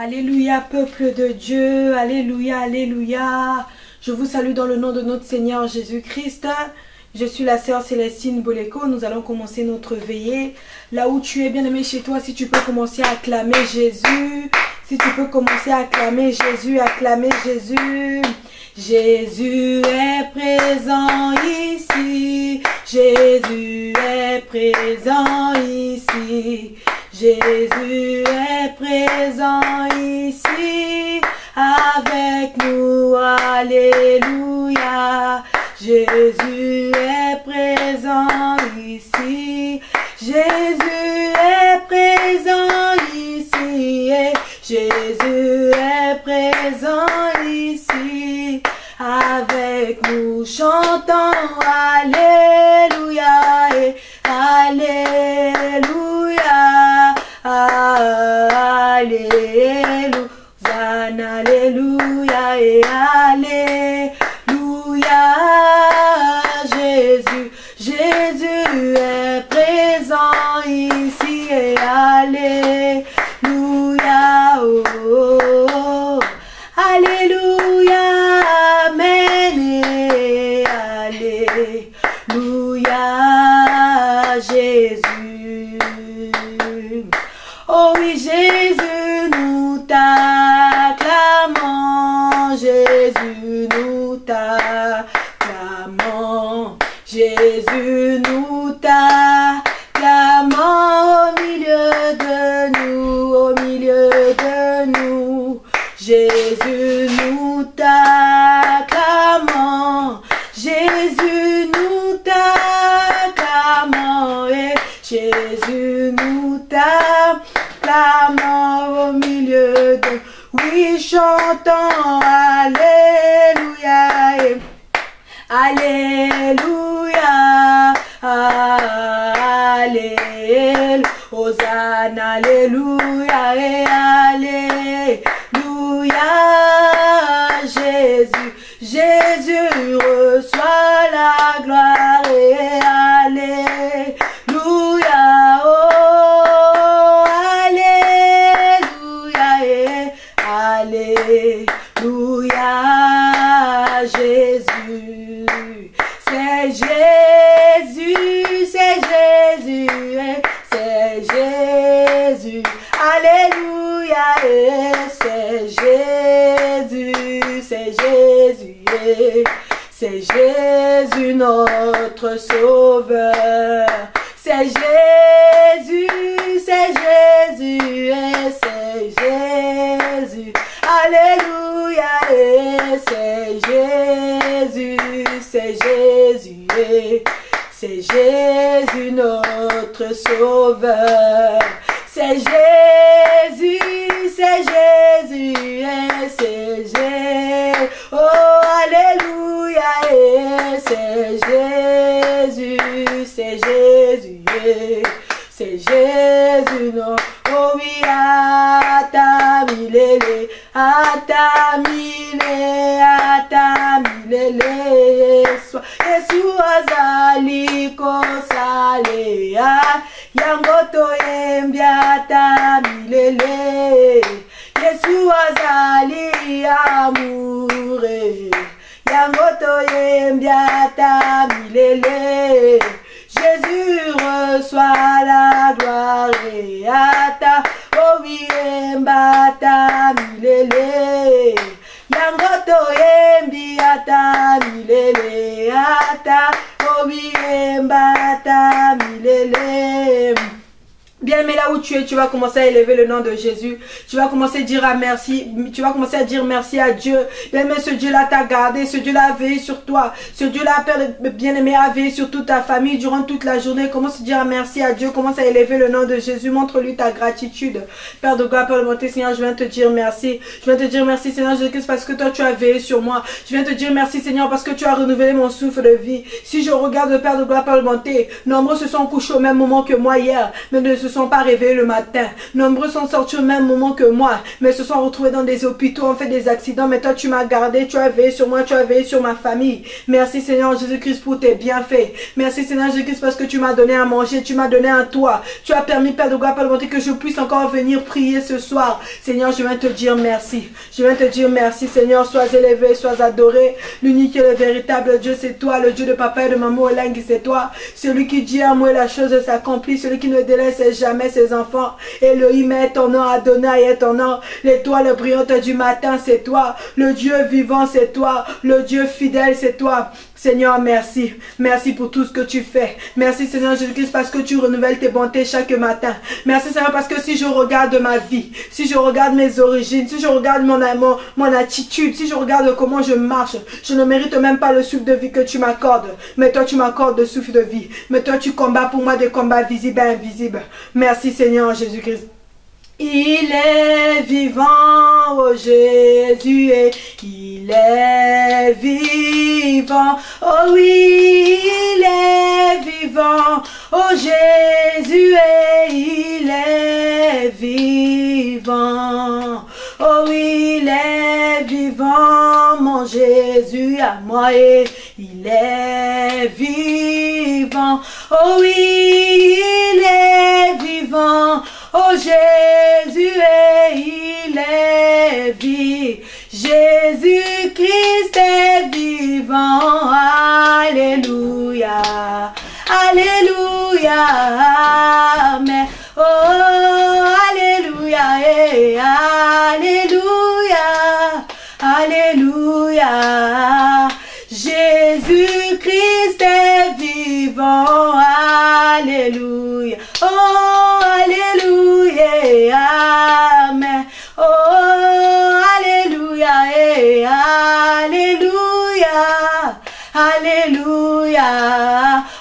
Alléluia, peuple de Dieu, alléluia, alléluia. Je vous salue dans le nom de notre Seigneur Jésus-Christ. Je suis la sœur Célestine Boleko. Nous allons commencer notre veillée. Là où tu es, bien-aimé chez toi, si tu peux commencer à acclamer Jésus. Si tu peux commencer à acclamer Jésus, acclamer Jésus. Jésus est présent ici. Jésus est présent ici. Jésus est présent ici avec nous, alléluia. Jésus est présent ici, Jésus est présent ici, et Jésus est présent ici avec nous. Chantons alléluia et alléluia. Alléluia, alléluia et alléluia. Jésus est présent ici et alléluia. Oh, oh, oh. Alléluia, amen et alléluia. Jésus. Oh oui, Jésus, nous t'acclamons. Jésus, nous t'acclamons. Jésus, nous t'acclamons au milieu de nous, au milieu de nous. Jésus, nous t'acclamons. Jésus, nous t'acclamons. Et Jésus, nous t'acclamons au milieu de... Oui, chantons alléluia. Alléluia. Alléluia. Hosanna, alléluia et alléluia. Jésus reçoit la gloire et alléluia. Oh, alléluia et alléluia. Jésus, c'est Jésus, c'est Jésus, c'est Jésus. Alléluia et c'est Jésus, c'est Jésus, c'est Jésus notre sauveur. C'est Jésus, c'est Jésus et c'est Jésus. Alléluia et c'est Jésus, c'est Jésus et c'est Jésus notre sauveur. C'est Jésus, c'est Jésus et c'est Jésus. Oh, alléluia et c'est Jésus, c'est Jésus et c'est Jésus, non. Oh oui, atamilele, atamile, atamilele, Yesu azali kosalea, yangoto embia atamilele, Yesu azali amure, yangoto embia atamilele. Jésus reçoit la gloire et ata, oh oui, embata milele. Yangoto embi ata milele ata, oh oui, embata milele. Bien, mais là où tu es, tu vas commencer à élever le nom de Jésus. Tu vas commencer à dire merci. Tu vas commencer à dire merci à Dieu. Bien, mais ce Dieu-là t'a gardé. Ce Dieu-là a veillé sur toi. Ce Dieu-là, Père bien-aimé, a veillé sur toute ta famille durant toute la journée. Commence à dire merci à Dieu. Commence à élever le nom de Jésus. Montre-lui ta gratitude. Père de gloire, Père de bonté, Seigneur, je viens te dire merci. Je viens te dire merci, Seigneur Jésus-Christ, parce que toi, tu as veillé sur moi. Je viens te dire merci, Seigneur, parce que tu as renouvelé mon souffle de vie. Si je regarde le Père de gloire, Père de bonté, nombreux se sont couchés au même moment que moi hier, mais ne se sont sont pas réveillés le matin. Nombreux sont sortis au même moment que moi, mais se sont retrouvés dans des hôpitaux, ont fait des accidents. Mais toi, tu m'as gardé, tu as veillé sur moi, tu as veillé sur ma famille. Merci Seigneur Jésus-Christ pour tes bienfaits. Merci Seigneur Jésus-Christ parce que tu m'as donné à manger, tu m'as donné un toit. Tu as permis, Père de gloire, Père de bonté, que je puisse encore venir prier ce soir. Seigneur, je viens te dire merci. Je viens te dire merci Seigneur, sois élevé, sois adoré. L'unique et le véritable Dieu, c'est toi, le Dieu de papa et de maman Olengi, c'est toi. Celui qui dit à moi la chose s'accomplit, celui qui ne délaisse jamais ses enfants. Elohim est ton nom, Adonai est ton nom. L'étoile brillante du matin, c'est toi. Le Dieu vivant, c'est toi. Le Dieu fidèle, c'est toi. Seigneur, merci. Merci pour tout ce que tu fais. Merci Seigneur Jésus-Christ parce que tu renouvelles tes bontés chaque matin. Merci Seigneur parce que si je regarde ma vie, si je regarde mes origines, si je regarde mon attitude, si je regarde comment je marche, je ne mérite même pas le souffle de vie que tu m'accordes. Mais toi tu m'accordes le souffle de vie. Mais toi tu combats pour moi des combats visibles et invisibles. Merci Seigneur Jésus-Christ. Il est vivant, oh Jésus, et il est vivant, oh oui, il est vivant, oh Jésus, et il est vivant, oh oui, il est vivant, mon Jésus à moi, et il est vivant, oh oui, il est vivant, oh Jésus, et il est vivant. Jésus-Christ est vivant. Alléluia. Alléluia. Amen. Oh, alléluia. Et alléluia. Alléluia. Jésus-Christ est vivant. Alléluia. Oh, alléluia, amen. Oh, alléluia, alléluia, alléluia.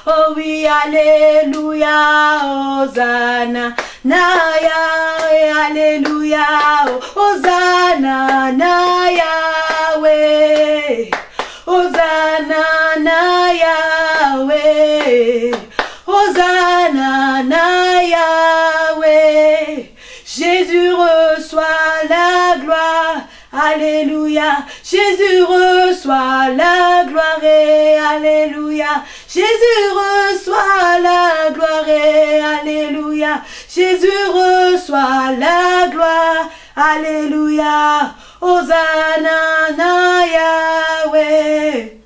Oh oui, alléluia, Hosanna, Naya, alléluia, Hosanna, Naya, Hosanna, Naya, Hosanna, Yahweh. Jésus reçoit la gloire. Alléluia. Jésus reçoit la gloire. Et alléluia. Jésus reçoit la gloire. Et alléluia. Jésus reçoit la gloire. Alléluia. Hosanna, Yahweh.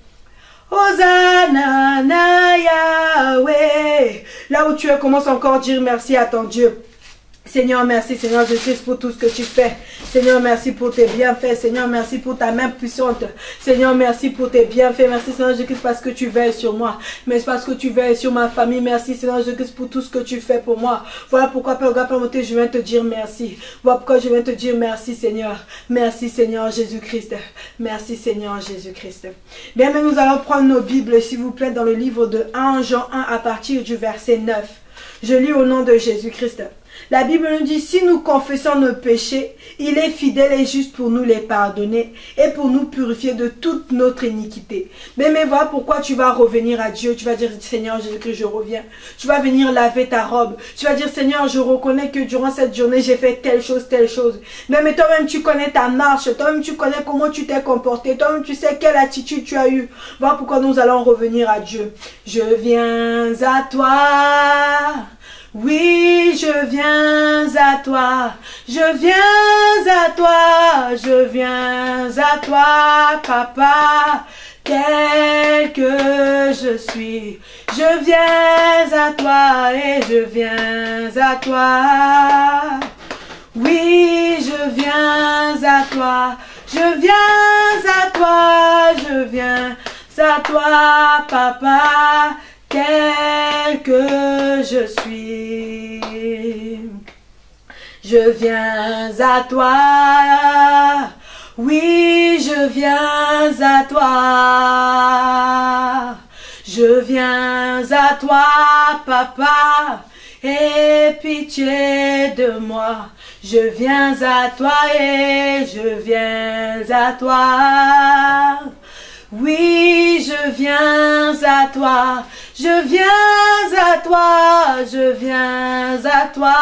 Hosanna, Yahweh. Là où tu es, commence encore à dire merci à ton Dieu. Seigneur, merci, Seigneur Jésus, pour tout ce que tu fais. Seigneur, merci pour tes bienfaits. Seigneur, merci pour ta main puissante. Seigneur, merci pour tes bienfaits. Merci, Seigneur Jésus, parce que tu veilles sur moi. Mais parce que tu veilles sur ma famille. Merci, Seigneur Jésus, pour tout ce que tu fais pour moi. Voilà pourquoi, Père, Père, je viens te dire merci. Voilà pourquoi je viens te dire merci, Seigneur. Merci, Seigneur Jésus-Christ. Merci, Seigneur Jésus-Christ. Bien, mais nous allons prendre nos Bibles, s'il vous plaît, dans le livre de 1 Jean 1 à partir du verset 9. Je lis au nom de Jésus-Christ. La Bible nous dit, si nous confessons nos péchés, il est fidèle et juste pour nous les pardonner et pour nous purifier de toute notre iniquité. Mais voilà pourquoi tu vas revenir à Dieu. Tu vas dire, Seigneur Jésus-Christ, je reviens. Tu vas venir laver ta robe. Tu vas dire, Seigneur, je reconnais que durant cette journée, j'ai fait telle chose, telle chose. Mais toi-même, tu connais ta marche. Toi-même, tu connais comment tu t'es comporté. Toi-même, tu sais quelle attitude tu as eue. Voilà pourquoi nous allons revenir à Dieu. Je viens à toi. Oui, je viens à toi, je viens à toi, je viens à toi, papa, tel que je suis. Je viens à toi et je viens à toi. Oui, je viens à toi, je viens à toi, je viens à toi, papa, tel que je suis. Je viens à toi, oui, je viens à toi. Je viens à toi, papa, aie pitié de moi. Je viens à toi et je viens à toi. Oui, je viens à toi, Je viens à toi,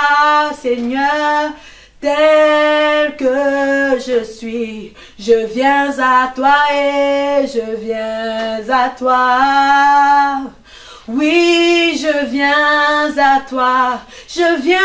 Seigneur, tel que je suis. Je viens à toi et je viens à toi. Oui, je viens à toi, je viens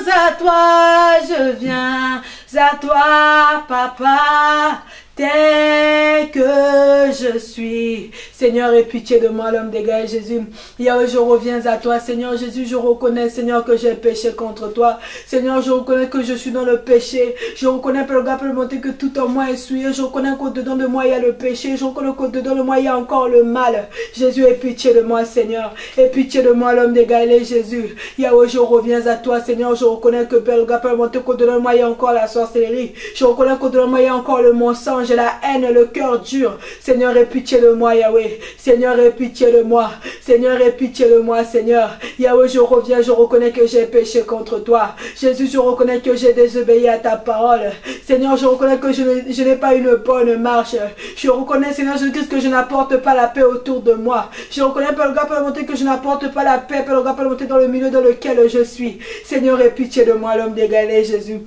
à toi, je viens à toi, Papa, tel que je suis. Seigneur, aie pitié de moi, l'homme des gars, Jésus. Yahweh, je reviens à toi, Seigneur Jésus. Je reconnais, Seigneur, que j'ai péché contre toi. Seigneur, je reconnais que je suis dans le péché. Je reconnais, Père God, Père bonté, que tout en moi est souillé. Je reconnais qu'au-dedans de moi, il y a le péché. Je reconnais qu'au-dedans de moi, il y a encore le mal. Jésus, aie pitié de moi, Seigneur. Aie pitié de moi, l'homme des gars, Jésus. Yahweh, je reviens à toi, Seigneur. Je reconnais que, Père God, Père bonté, qu'au-dedans de moi, il y a encore la sorcellerie. Je reconnais qu'au-dedans de moi, il y a encore le mensonge, la haine, le cœur dur. Seigneur, aie pitié de moi, Yahweh. Seigneur, aie pitié de moi. Seigneur, aie pitié de moi, Seigneur. Yahweh, je reviens, je reconnais que j'ai péché contre toi. Jésus, je reconnais que j'ai désobéi à ta parole. Seigneur, je reconnais que je n'ai pas une bonne marche. Je reconnais, Seigneur Jésus-Christ, que je n'apporte pas la paix autour de moi. Je reconnais, Père God, Père bonté, que je n'apporte pas la paix, Père God, Père bonté, dans le milieu dans lequel je suis. Seigneur, aie pitié de moi, l'homme des Galilées, Jésus.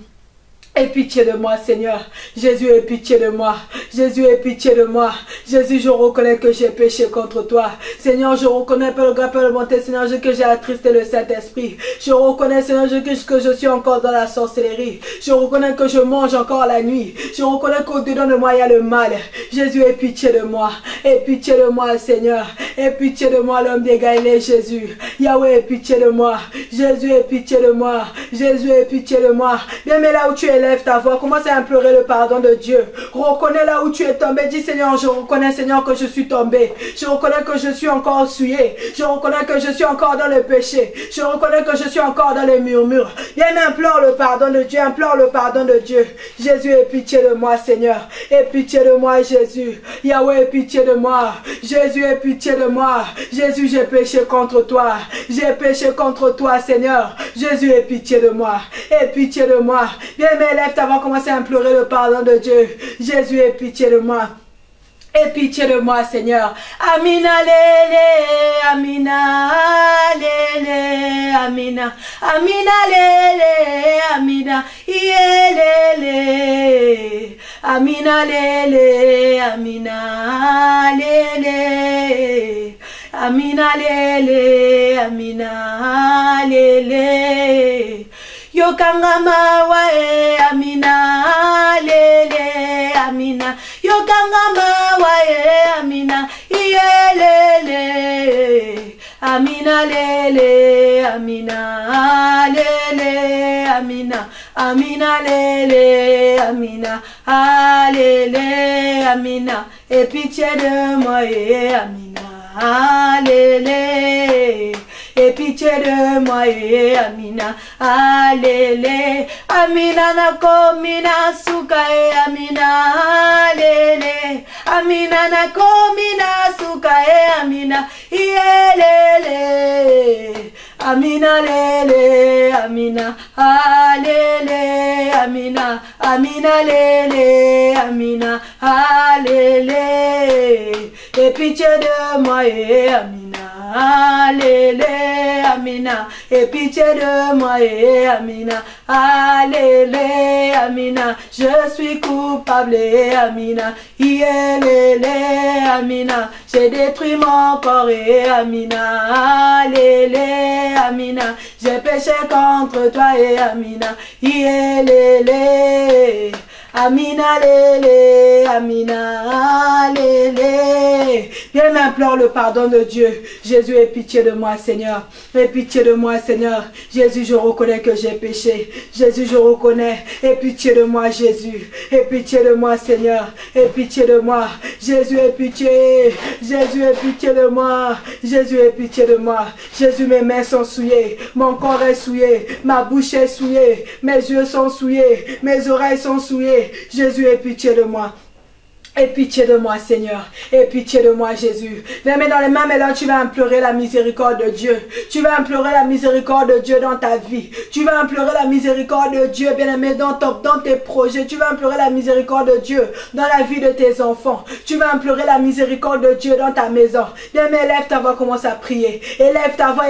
Aie pitié de moi, Seigneur. Jésus, aie pitié de moi. Jésus, aie pitié de moi. Jésus, je reconnais que j'ai péché contre toi. Seigneur, je reconnais, Père God, Père bonté, Seigneur, que j'ai attristé le Saint-Esprit. Je reconnais, Seigneur, que je suis encore dans la sorcellerie. Je reconnais que je mange encore la nuit. Je reconnais qu'au-dedans de moi, il y a le mal. Jésus, aie pitié de moi. Aie pitié de moi, Seigneur. Aie pitié de moi, l'homme des Galilées, Jésus. Yahweh, aie pitié de moi. Jésus, aie pitié de moi. Jésus, aie pitié de moi. Bien, mais là où tu es, lève ta voix, commence à implorer le pardon de Dieu. Reconnais là où tu es tombé. Dis, Seigneur, je reconnais, Seigneur, que je suis tombé. Je reconnais que je suis encore souillé. Je reconnais que je suis encore dans le péché. Je reconnais que je suis encore dans les murmures. Viens, implore le pardon de Dieu. Implore le pardon de Dieu. Jésus, aie pitié de moi, Seigneur. Aie pitié de moi, Jésus. Yahweh, aie pitié de moi. Jésus, aie pitié de moi. Jésus, j'ai péché contre toi. J'ai péché contre toi, Seigneur. Jésus, aie pitié de moi. Aie pitié de moi. Viens, lève ta voix, commencer à implorer le pardon de Dieu. Jésus, aie pitié de moi. Aie pitié de moi, Seigneur. Amina lele, amina lele, amina. Amina lele, amina yelele. Amina lele, amina lele. Amina lele, amina lele. Yokangama wae, amina lele, amina. Yokangama wae, amina yelele. Amina lele, amina lele, amina. Amina lele, amina. Alele, amina. Et pitié de moi, amina. Alele. Et pitié de moi, amina. Alele. Amina na komina suka, amina. Alele. Amina na komina suka, amina. Yelele. Amina lele, amina. Alele, amina. Amina lele, amina. Alele. Et pitié de moi, amina. Alele, amina. Et pitié de moi, amina. Alele, amina. Je suis coupable, amina. Yelele, amina. J'ai détruit mon corps, amina. Alele, amina. J'ai péché contre toi, amina. Yelele. Amina lele, amina lele. Viens, m'implore le pardon de Dieu. Jésus, aie pitié de moi, Seigneur. Aie pitié de moi, Seigneur. Jésus, je reconnais que j'ai péché. Jésus, je reconnais. Aie pitié de moi, Jésus. Aie pitié de moi, Seigneur. Aie pitié de moi. Jésus, aie pitié. Jésus, aie pitié de moi. Jésus, aie pitié de moi. Jésus, mes mains sont souillées. Mon corps est souillé. Ma bouche est souillée. Mes yeux sont souillés. Mes oreilles sont souillées. Jésus, aie pitié de moi. Aie pitié de moi, Seigneur. Aie pitié de moi, Jésus. Bien-aimé, dans les mains, maintenant, tu vas implorer la miséricorde de Dieu. Tu vas implorer la miséricorde de Dieu dans ta vie. Tu vas implorer la miséricorde de Dieu, bien-aimé, dans tes projets. Tu vas implorer la miséricorde de Dieu dans la vie de tes enfants. Tu vas implorer la miséricorde de Dieu dans ta maison. Bien-aimé, élève ta voix, commence à prier. Élève ta voix,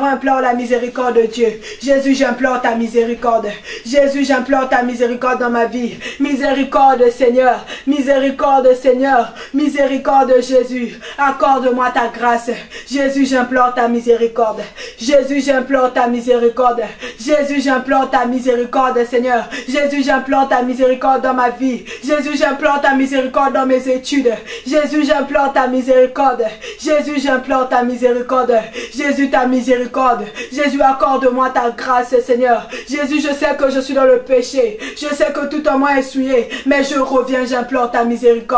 implore la miséricorde de Dieu. Jésus, j'implore ta miséricorde. Jésus, j'implore ta miséricorde dans ma vie. Miséricorde, Seigneur. Miséricorde, Seigneur, miséricorde Jésus, accorde-moi ta grâce. Jésus, j'implore ta miséricorde. Jésus, j'implore ta miséricorde. Jésus, j'implore ta miséricorde, Seigneur. Jésus, j'implore ta miséricorde dans ma vie. Jésus, j'implore ta miséricorde dans mes études. Jésus, j'implore ta miséricorde. Jésus, j'implore ta miséricorde. Jésus, ta miséricorde. Jésus, accorde-moi ta grâce, Seigneur. Jésus, je sais que je suis dans le péché. Je sais que tout en moi est souillé, mais je reviens, j'implore ta miséricorde.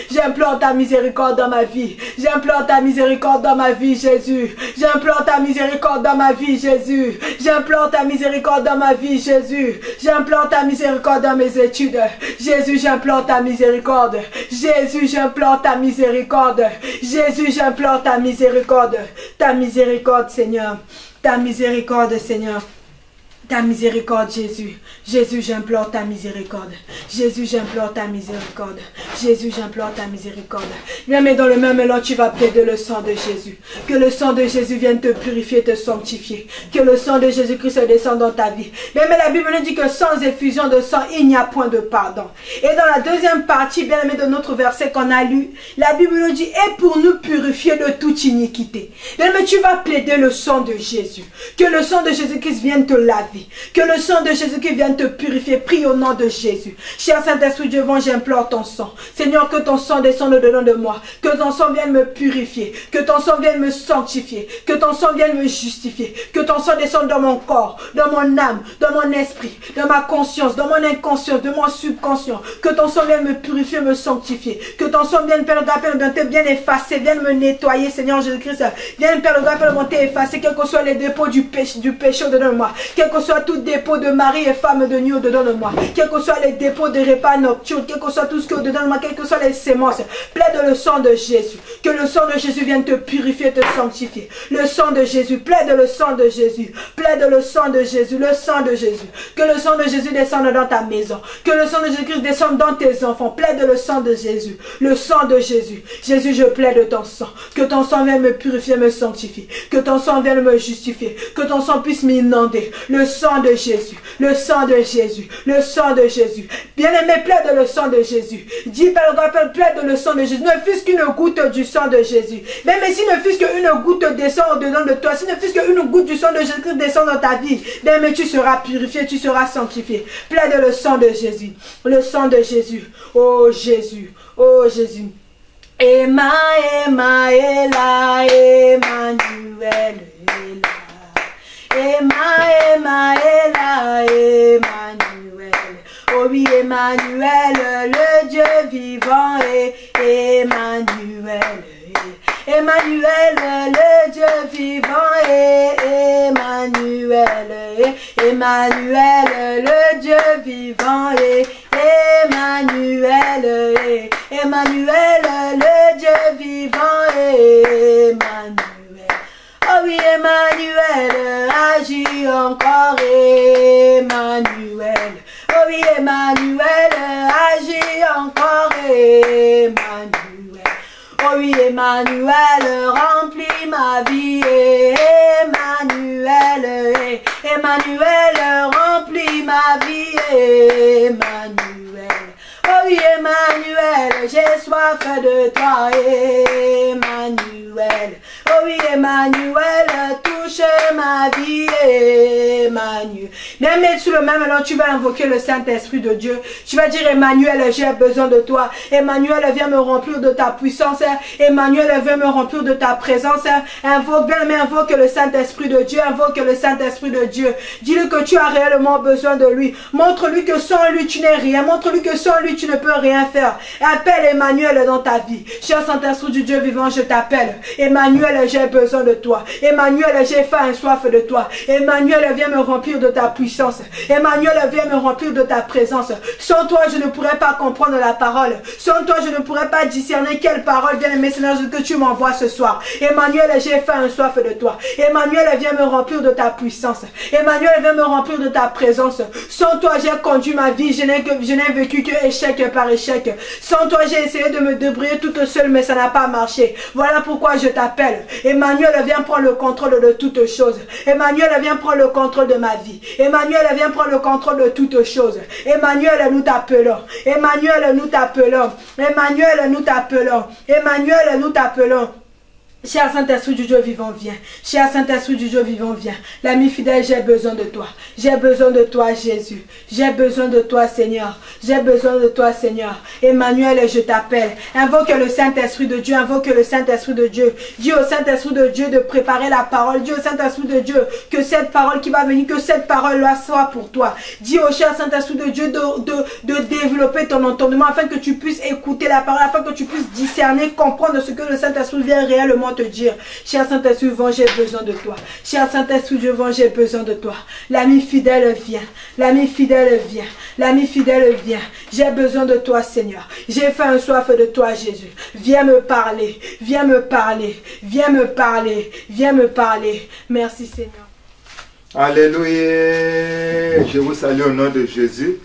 J'implore ta miséricorde dans ma vie. J'implore ta miséricorde dans ma vie, Jésus. J'implore ta miséricorde dans ma vie, Jésus. J'implore ta miséricorde dans ma vie, Jésus. J'implore ta miséricorde dans mes études. Jésus, j'implore ta miséricorde. Jésus, j'implore ta miséricorde. Jésus, j'implore ta miséricorde. Ta miséricorde, Seigneur. Ta miséricorde, Seigneur. Ta miséricorde, Jésus. Jésus, j'implore ta miséricorde. Jésus, j'implore ta miséricorde. Jésus, j'implore ta miséricorde. Viens, mais dans le même élan, tu vas plaider le sang de Jésus. Que le sang de Jésus vienne te purifier, te sanctifier. Que le sang de Jésus-Christ descende dans ta vie. Bien, mais la Bible nous dit que sans effusion de sang, il n'y a point de pardon. Et dans la deuxième partie, bien aimé, de notre verset qu'on a lu, la Bible nous dit, et pour nous purifier de toute iniquité. Bien, mais tu vas plaider le sang de Jésus. Que le sang de Jésus-Christ vienne te laver. Que le sang de Jésus-Christ vienne te purifier. Prie au nom de Jésus. Cher Saint-Esprit Dieu, j'implore ton sang. Seigneur, que ton sang descende au-dedans de moi. Que ton sang vienne me purifier. Que ton sang vienne me sanctifier. Que ton sang vienne me justifier. Que ton sang descende dans mon corps, dans mon âme, dans mon esprit, dans ma conscience, dans mon inconscience, dans mon subconscient. Que ton sang vienne me purifier, me sanctifier. Que ton sang vienne, Père, bien effacer, vienne me nettoyer, Seigneur Jésus-Christ. Vienne, Père, monter, effacer, quels que soient les dépôts du péché au-dedans de moi. Quel que soit tout dépôt de mari et femme de nuit au-dedans de moi. Quels que soient les dépôts de repas nocturnes. Quel que soit tout ce qui est au-dedans de moi. Quelles que soient les sémences. Plaide le sang de Jésus. Que le sang de Jésus vienne te purifier, te sanctifier. Le sang de Jésus. Plaide le sang de Jésus. Plaide le sang de Jésus. Le sang de Jésus. Que le sang de Jésus descende dans ta maison. Que le sang de Jésus descende dans tes enfants. Plaide le sang de Jésus. Le sang de Jésus. Jésus, je plaide ton sang. Que ton sang vienne me purifier, me sanctifier. Que ton sang vienne me justifier. Que ton sang puisse m'inonder. Le sang de Jésus, le sang de Jésus, le sang de Jésus. Bien-aimé, plaide le sang de Jésus. Dis, Père, plaide le sang de Jésus. Ne fût-ce qu'une goutte du sang de Jésus. Même si ne fût-ce qu'une goutte descend au-dedans de toi, si ne fût-ce qu'une goutte du sang de Jésus descend dans ta vie, bien, tu seras purifié, tu seras sanctifié. Plaide le sang de Jésus, le sang de Jésus. Oh Jésus, oh Jésus. Emma, Emma, Ella, Emmanuel, Ella. Emma, Ella, Emmanuel. Oh oui, Emmanuel, le Dieu vivant, et Emmanuel. Emmanuel, le Dieu vivant, et Emmanuel. Emmanuel, le Dieu vivant, et Emmanuel. Emmanuel, le Dieu vivant, et Emmanuel. Oh oui, Emmanuel, agis encore, Emmanuel. Oh oui, Emmanuel, agis encore, Emmanuel. Oh oui, Emmanuel, remplis ma vie, Emmanuel. Emmanuel, remplis ma vie, Emmanuel. Oh oui, Emmanuel, j'ai soif de toi, Emmanuel. Oh oui, Emmanuel, touche ma vie, Emmanuel. Bien, mais sur le même élan, tu vas invoquer le Saint-Esprit de Dieu. Tu vas dire, Emmanuel, j'ai besoin de toi. Emmanuel, viens me remplir de ta puissance. Emmanuel, viens me remplir de ta présence. Invoque, bien, mais invoque le Saint-Esprit de Dieu. Invoque le Saint-Esprit de Dieu. Dis-lui que tu as réellement besoin de lui. Montre-lui que sans lui, tu n'es rien. Montre-lui que sans lui, tu ne peux rien faire. Appelle Emmanuel dans ta vie. Cher Saint-Esprit du Dieu vivant, je t'appelle. Emmanuel, Emmanuel, j'ai besoin de toi. Emmanuel, j'ai faim et soif de toi. Emmanuel, viens me remplir de ta puissance. Emmanuel, viens me remplir de ta présence. Sans toi, je ne pourrais pas comprendre la parole. Sans toi, je ne pourrais pas discerner quelle parole vient le message que tu m'envoies ce soir. Emmanuel, j'ai faim et soif de toi. Emmanuel, viens me remplir de ta puissance. Emmanuel, viens me remplir de ta présence. Sans toi, j'ai conduit ma vie. Je n'ai vécu que échec par échec. Sans toi, j'ai essayé de me débrouiller toute seule, mais ça n'a pas marché. Voilà pourquoi je t'appelle. Emmanuel, viens prendre le contrôle de toutes choses. Emmanuel, viens prendre le contrôle de ma vie. Emmanuel, viens prendre le contrôle de toutes choses. Emmanuel, nous t'appelons. Emmanuel, nous t'appelons. Emmanuel, nous t'appelons. Emmanuel, nous t'appelons. Cher Saint-Esprit du Dieu vivant, viens. Cher Saint-Esprit du Dieu vivant, viens. L'ami fidèle, j'ai besoin de toi. J'ai besoin de toi, Jésus. J'ai besoin de toi, Seigneur. J'ai besoin de toi, Seigneur. Emmanuel, je t'appelle. Invoque le Saint-Esprit de Dieu. Invoque le Saint-Esprit de Dieu. Dis au Saint-Esprit de Dieu de préparer la parole. Dis au Saint-Esprit de Dieu que cette parole qui va venir, que cette parole-là soit pour toi. Dis au cher Saint-Esprit de Dieu de développer ton entendement afin que tu puisses écouter la parole, afin que tu puisses discerner, comprendre ce que le Saint-Esprit vient réellement te dire. Cher Saint-Esprit vivant, j'ai besoin de toi. Cher Saint-Esprit vivant, j'ai besoin de toi. L'ami fidèle vient. L'ami fidèle vient. L'ami fidèle vient. J'ai besoin de toi, Seigneur. J'ai faim et soif de toi, Jésus. Viens me parler. Viens me parler. Viens me parler. Viens me parler. Merci, Seigneur. Alléluia. Je vous salue au nom de Jésus.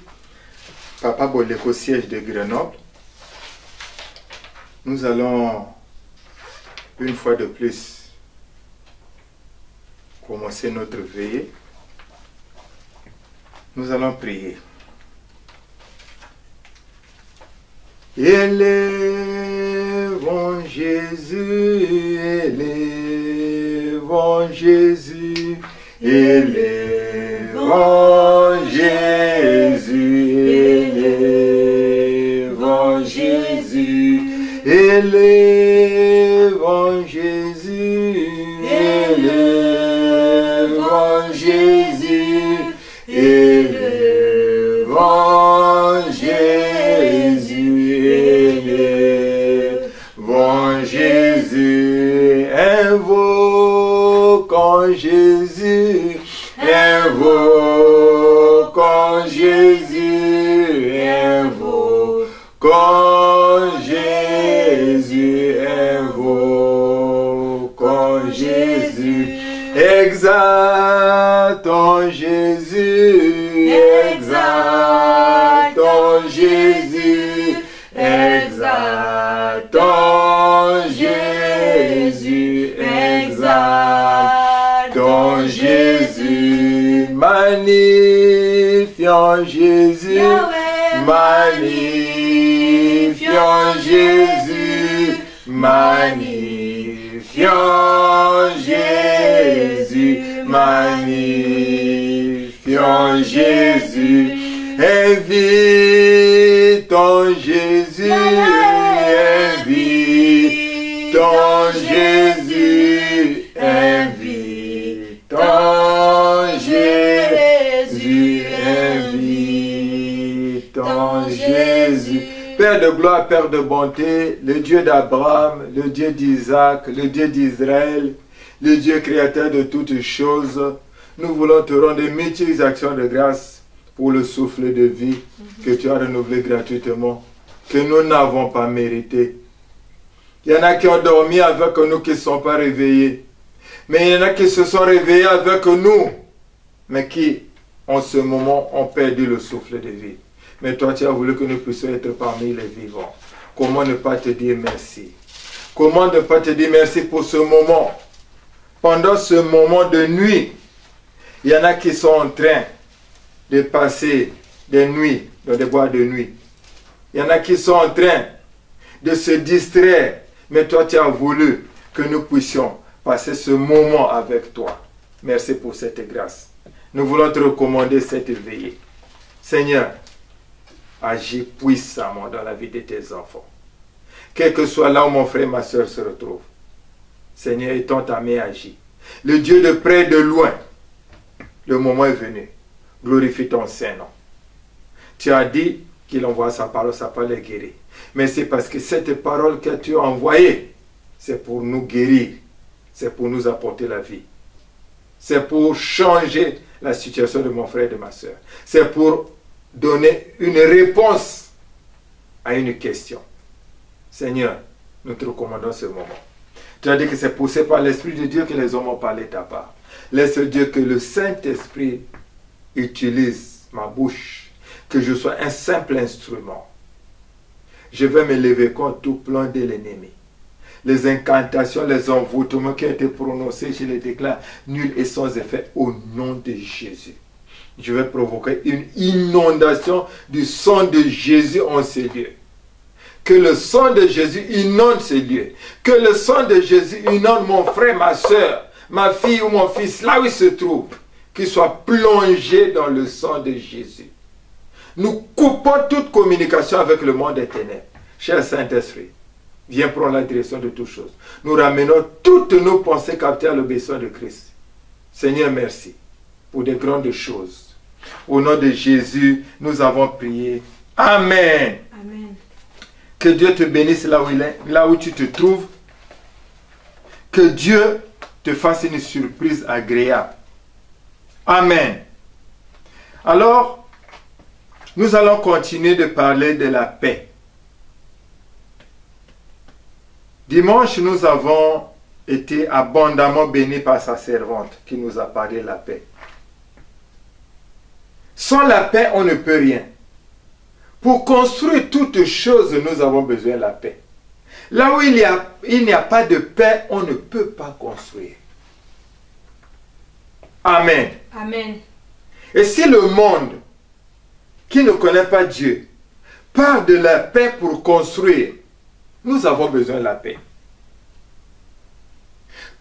Papa Boleko, siège de Grenoble. Nous allons une fois de plus commencer notre veillée. Nous allons prier. Élevons Jésus, élevons Jésus, élevons Jésus, élevons Jésus, élevons Jésus, élevons Jésus, élevons Jésus, élevons Jésus, invoquons Jésus, invoquons Jésus, invoquons Jésus, invoquons Jésus, exaltons Jésus, exaltons Jésus, exaltons Jésus, exaltons Jésus, magnifions Jésus, magnifions Jésus, magnifions Jésus, magnifions Jésus, invitons Jésus, invitons Jésus, invitons Jésus, invitons Jésus. Père de gloire, Père de bonté, le Dieu d'Abraham, le Dieu d'Isaac, le Dieu d'Israël, le Dieu créateur de toutes choses, nous voulons te rendre de multiples actions de grâce pour le souffle de vie que tu as renouvelé gratuitement, que nous n'avons pas mérité. Il y en a qui ont dormi avec nous qui ne sont pas réveillés. Mais il y en a qui se sont réveillés avec nous, mais qui, en ce moment, ont perdu le souffle de vie. Mais toi, tu as voulu que nous puissions être parmi les vivants. Comment ne pas te dire merci? Comment ne pas te dire merci pour ce moment? Pendant ce moment de nuit, il y en a qui sont en train de passer des nuits dans des boîtes de nuit. Il y en a qui sont en train de se distraire. Mais toi, tu as voulu que nous puissions passer ce moment avec toi. Merci pour cette grâce. Nous voulons te recommander cette veillée. Seigneur, agis puissamment dans la vie de tes enfants. Quel que soit là où mon frère et ma soeur se retrouvent. Seigneur, étends ta main, agis. Le Dieu de près et de loin, le moment est venu. Glorifie ton Saint-Nom. Tu as dit qu'il envoie sa parole est guérie. Mais c'est parce que cette parole que tu as envoyée, c'est pour nous guérir. c'est pour nous apporter la vie. C'est pour changer la situation de mon frère et de ma soeur. C'est pour donner une réponse à une question. Seigneur, nous te recommandons ce moment. Tu as dit que c'est poussé par l'Esprit de Dieu que les hommes ont parlé de ta part. Laisse Dieu que le Saint-Esprit utilise ma bouche, que je sois un simple instrument. Je vais me lever contre tout plan de l'ennemi. Les incantations, les envoûtements qui ont été prononcés, je les déclare nuls et sans effet au nom de Jésus. Je vais provoquer une inondation du sang de Jésus en ces lieux. Que le sang de Jésus inonde ces lieux. Que le sang de Jésus inonde mon frère, ma soeur, ma fille ou mon fils, là où il se trouve. Qu'il soit plongé dans le sang de Jésus. Nous coupons toute communication avec le monde des ténèbres. Cher Saint-Esprit, viens prendre la direction de toutes choses. Nous ramenons toutes nos pensées captées à l'obéissance de Christ. Seigneur, merci pour des grandes choses. Au nom de Jésus, nous avons prié. Amen. Amen. Que Dieu te bénisse là où il est, là où tu te trouves. Que Dieu te fasse une surprise agréable. Amen. Alors, nous allons continuer de parler de la paix. Dimanche, nous avons été abondamment bénis par sa servante qui nous a parlé de la paix. Sans la paix, on ne peut rien. Pour construire toutes choses, nous avons besoin de la paix. Là où il n'y a pas de paix, on ne peut pas construire. Amen. Amen. Et si le monde qui ne connaît pas Dieu parle de la paix pour construire, nous avons besoin de la paix.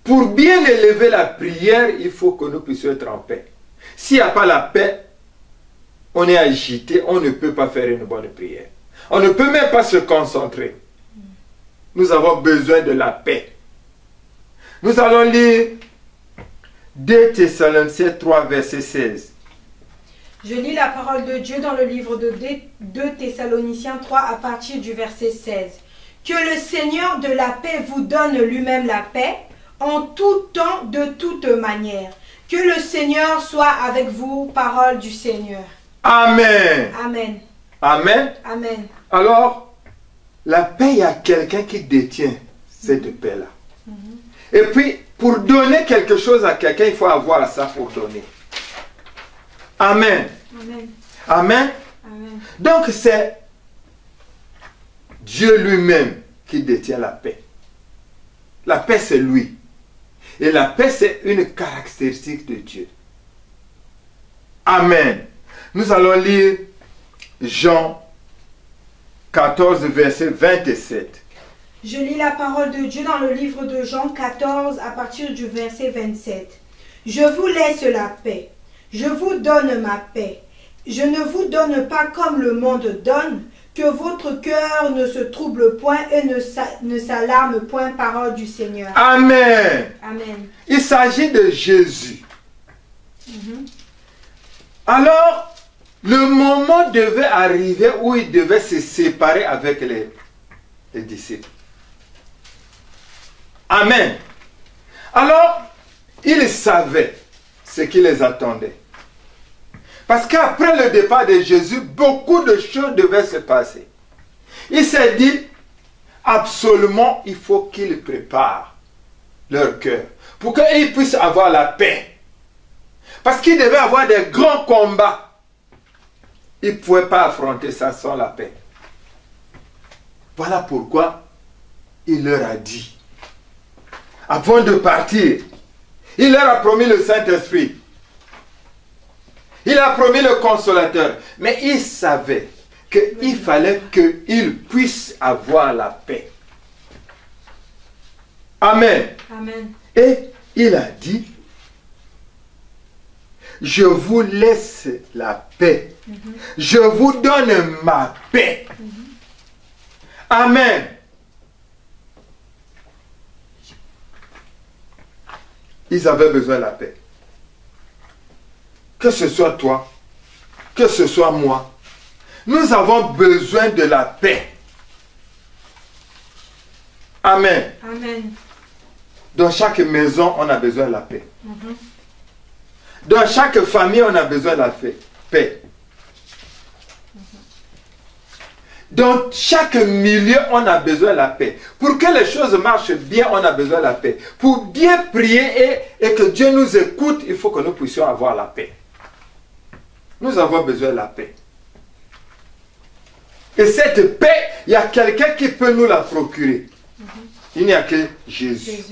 Pour bien élever la prière, il faut que nous puissions être en paix. S'il n'y a pas la paix, on est agité, on ne peut pas faire une bonne prière. On ne peut même pas se concentrer. Nous avons besoin de la paix. Nous allons lire 2 Thessaloniciens 3, verset 16. Je lis la parole de Dieu dans le livre de 2 Thessaloniciens 3 à partir du verset 16. Que le Seigneur de la paix vous donne lui-même la paix en tout temps, de toute manière. Que le Seigneur soit avec vous, parole du Seigneur. Amen. Amen. Amen. Amen. Alors, la paix, il y a quelqu'un qui détient cette paix-là. Et puis, pour donner quelque chose à quelqu'un, il faut avoir ça pour donner. Amen. Amen. Amen. Amen. Donc, c'est Dieu lui-même qui détient la paix. La paix, c'est lui. Et la paix, c'est une caractéristique de Dieu. Amen. Nous allons lire Jean 14, verset 27. Je lis la parole de Dieu dans le livre de Jean 14 à partir du verset 27. Je vous laisse la paix. Je vous donne ma paix. Je ne vous donne pas comme le monde donne, que votre cœur ne se trouble point et ne s'alarme point, parole du Seigneur. Amen. Amen. Il s'agit de Jésus. Alors, le moment devait arriver où il devait se séparer avec les disciples. Amen. Alors, il savait ce qui les attendait. Parce qu'après le départ de Jésus, beaucoup de choses devaient se passer. Il s'est dit, absolument, il faut qu'ils préparent leur cœur pour qu'ils puissent avoir la paix. Parce qu'il devait avoir des grands combats. Il ne pouvait pas affronter ça sans la paix. Voilà pourquoi il leur a dit, avant de partir, il leur a promis le Saint-Esprit. Il a promis le consolateur. Mais il savait qu'il fallait qu'ils puissent avoir la paix. Amen. Amen. Et il a dit, je vous laisse la paix. Je vous donne ma paix. Amen. Ils avaient besoin de la paix. Que ce soit toi, que ce soit moi, nous avons besoin de la paix. Amen. Amen. Dans chaque maison, on a besoin de la paix. Dans chaque famille, on a besoin de la paix. Dans chaque milieu, on a besoin de la paix. Pour que les choses marchent bien, on a besoin de la paix. Pour bien prier et que Dieu nous écoute, il faut que nous puissions avoir la paix. Nous avons besoin de la paix. Et cette paix, il y a quelqu'un qui peut nous la procurer. Il n'y a que Jésus.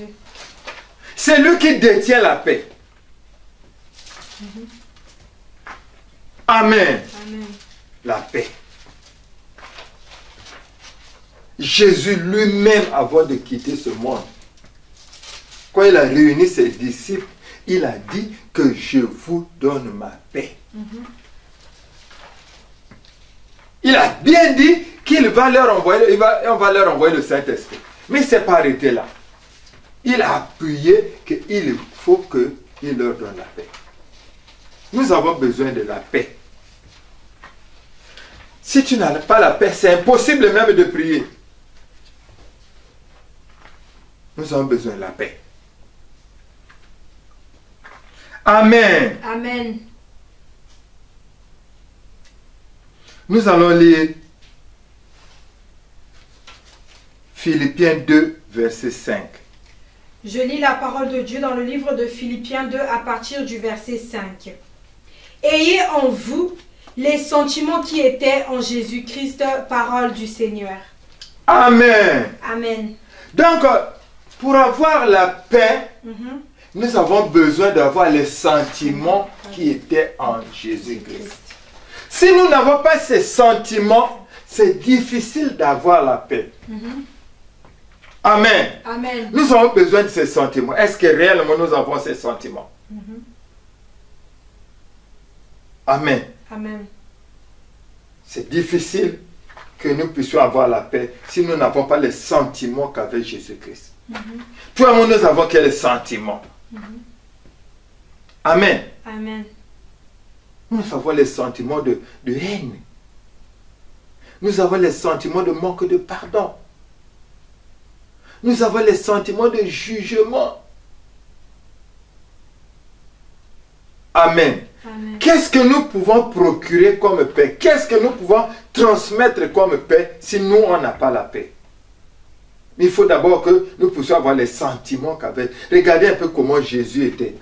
C'est lui qui détient la paix. Amen. Amen. La paix. Jésus lui-même, avant de quitter ce monde, quand il a réuni ses disciples, il a dit que je vous donne ma paix. Il a bien dit qu'il va leur envoyer, on va leur envoyer le Saint-Esprit. Mais il ne s'est pas arrêté là. Il a appuyé qu'il faut qu'il leur donne la paix. Nous avons besoin de la paix. Si tu n'as pas la paix, c'est impossible même de prier. Nous avons besoin de la paix. Amen. Amen. Nous allons lire Philippiens 2, verset 5. Je lis la parole de Dieu dans le livre de Philippiens 2 à partir du verset 5. Ayez en vous les sentiments qui étaient en Jésus-Christ, parole du Seigneur. Amen. Amen. Donc, pour avoir la paix, nous avons besoin d'avoir les sentiments qui étaient en Jésus-Christ. Si nous n'avons pas ces sentiments, c'est difficile d'avoir la paix. Amen. Amen. Nous avons besoin de ces sentiments. Est-ce que réellement nous avons ces sentiments? Amen. Amen. C'est difficile que nous puissions avoir la paix si nous n'avons pas les sentiments qu'avait Jésus-Christ. Toi et moi, nous avons quels sentiments? Amen. Amen. Nous avons les sentiments de haine. Nous avons les sentiments de manque de pardon. Nous avons les sentiments de jugement. Amen. Amen. Qu'est-ce que nous pouvons procurer comme paix? Qu'est-ce que nous pouvons transmettre comme paix si nous, on n'a pas la paix? Il faut d'abord que nous puissions avoir les sentiments qu'avait. Regardez un peu comment Jésus était.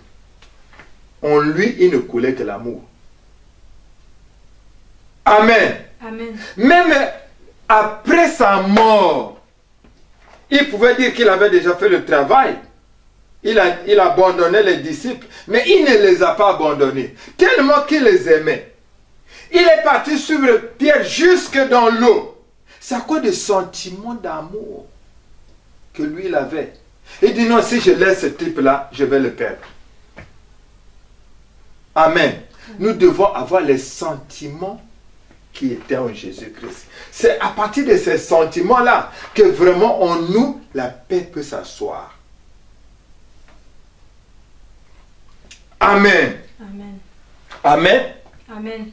En lui, il ne coulait que l'amour. Amen. Amen. Même après sa mort, il pouvait dire qu'il avait déjà fait le travail. Il abandonnait les disciples, mais il ne les a pas abandonnés. Tellement qu'il les aimait. Il est parti suivre Pierre jusque dans l'eau. C'est à cause des sentiments d'amour que lui il avait. Il dit non, si je laisse ce type-là, je vais le perdre. Amen. Nous devons avoir les sentiments qui étaient en Jésus-Christ. C'est à partir de ces sentiments-là que vraiment en nous, la paix peut s'asseoir. Amen. Amen. Amen. Amen.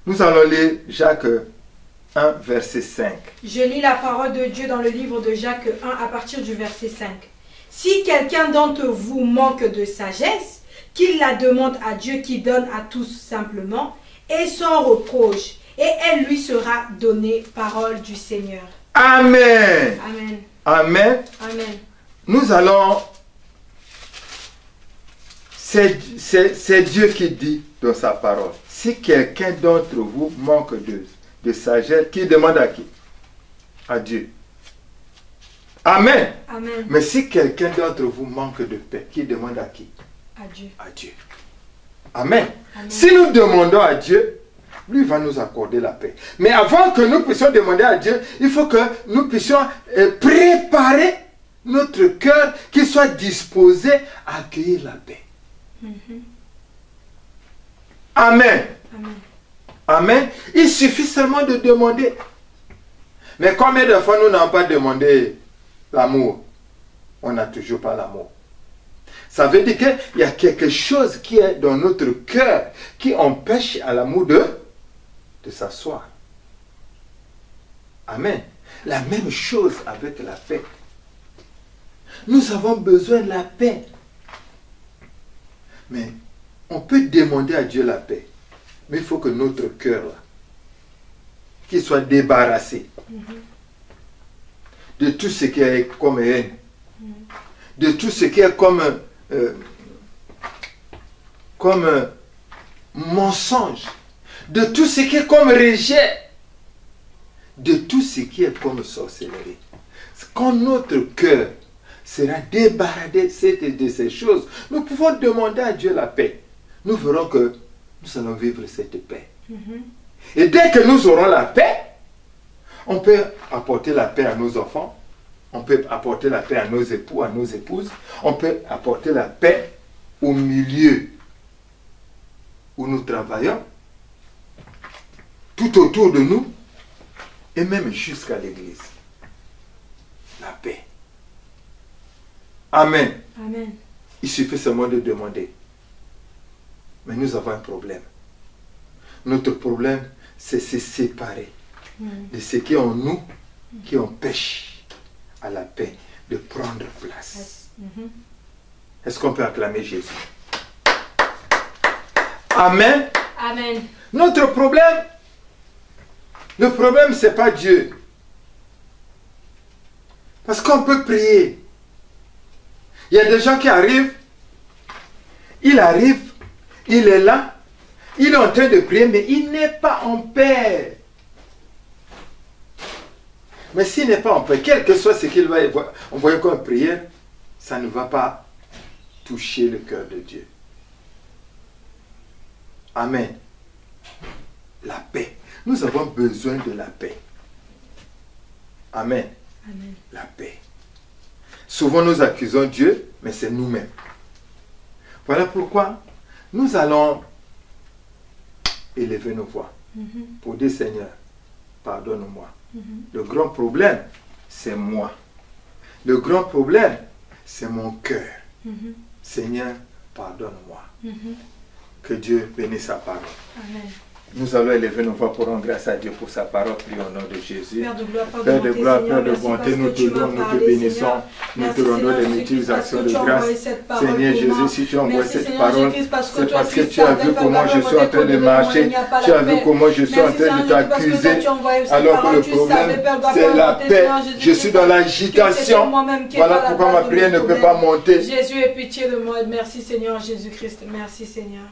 Nous allons lire Jacques 1, verset 5. Je lis la parole de Dieu dans le livre de Jacques 1 à partir du verset 5. Si quelqu'un d'entre vous manque de sagesse, qu'il la demande à Dieu qui donne à tous simplement et sans reproche, et elle lui sera donnée, parole du Seigneur. Amen. Amen. Amen. Amen. Nous allons... C'est Dieu qui dit dans sa parole. Si quelqu'un d'entre vous manque de sagesse, qui demande à qui? À Dieu. Amen. Amen. Mais si quelqu'un d'entre vous manque de paix, qui demande à qui? À Dieu. À Dieu. Amen. Amen. Si nous demandons à Dieu, lui va nous accorder la paix. Mais avant que nous puissions demander à Dieu, il faut que nous puissions préparer notre cœur, qu'il soit disposé à accueillir la paix. Amen. Amen. Amen. Il suffit seulement de demander. Mais combien de fois nous n'avons pas demandé l'amour? On n'a toujours pas l'amour. Ça veut dire qu'il y a quelque chose qui est dans notre cœur qui empêche à l'amour de s'asseoir. Amen. La même chose avec la paix. Nous avons besoin de la paix. Mais on peut demander à Dieu la paix. Mais il faut que notre cœur, là, qu'il soit débarrassé de tout ce qui est comme haine, de tout ce qui est comme mensonge, de tout ce qui est comme rejet, de tout ce qui est comme sorcellerie. Quand notre cœur sera débarrassé de ces choses, nous pouvons demander à Dieu la paix. Nous verrons que nous allons vivre cette paix. Et dès que nous aurons la paix, on peut apporter la paix à nos enfants, on peut apporter la paix à nos époux, à nos épouses, on peut apporter la paix au milieu où nous travaillons, tout autour de nous, et même jusqu'à l'église. La paix. Amen. Amen. Il suffit seulement de demander. Mais nous avons un problème. Notre problème, c'est se séparer de ce qui est en nous, qui empêche à la paix de prendre place. Est-ce qu'on peut acclamer Jésus? Amen. Amen. Notre problème, le problème, ce n'est pas Dieu. Parce qu'on peut prier. Il y a des gens qui arrivent, il arrive, il est là, il est en train de prier, mais il n'est pas en paix. Mais s'il n'est pas en paix, quel que soit ce qu'il va envoyer comme prière, ça ne va pas toucher le cœur de Dieu. Amen. La paix. Nous avons besoin de la paix. Amen. Amen. La paix. Souvent nous accusons Dieu, mais c'est nous-mêmes. Voilà pourquoi nous allons élever nos voix pour dire Seigneur, pardonne-moi. Le grand problème, c'est moi. Le grand problème, c'est mon cœur. Seigneur, pardonne-moi. Que Dieu bénisse sa parole. Amen. Nous allons élever nos voix pour rendre grâce à Dieu pour sa parole. Prions au nom de Jésus. Père de gloire, Père de gloire, Père de bonté, nous te louons, nous te bénissons. Nous te rendons des multiples actions de grâce. Seigneur Jésus, si tu envoies cette parole, c'est parce que tu as vu comment je suis en train de marcher. Tu as vu comment je suis en train de t'accuser. Alors que le problème, c'est la paix. Je suis dans l'agitation. Voilà pourquoi ma prière ne peut pas monter. Jésus, aie pitié de moi. Merci Seigneur Jésus-Christ. Merci Seigneur.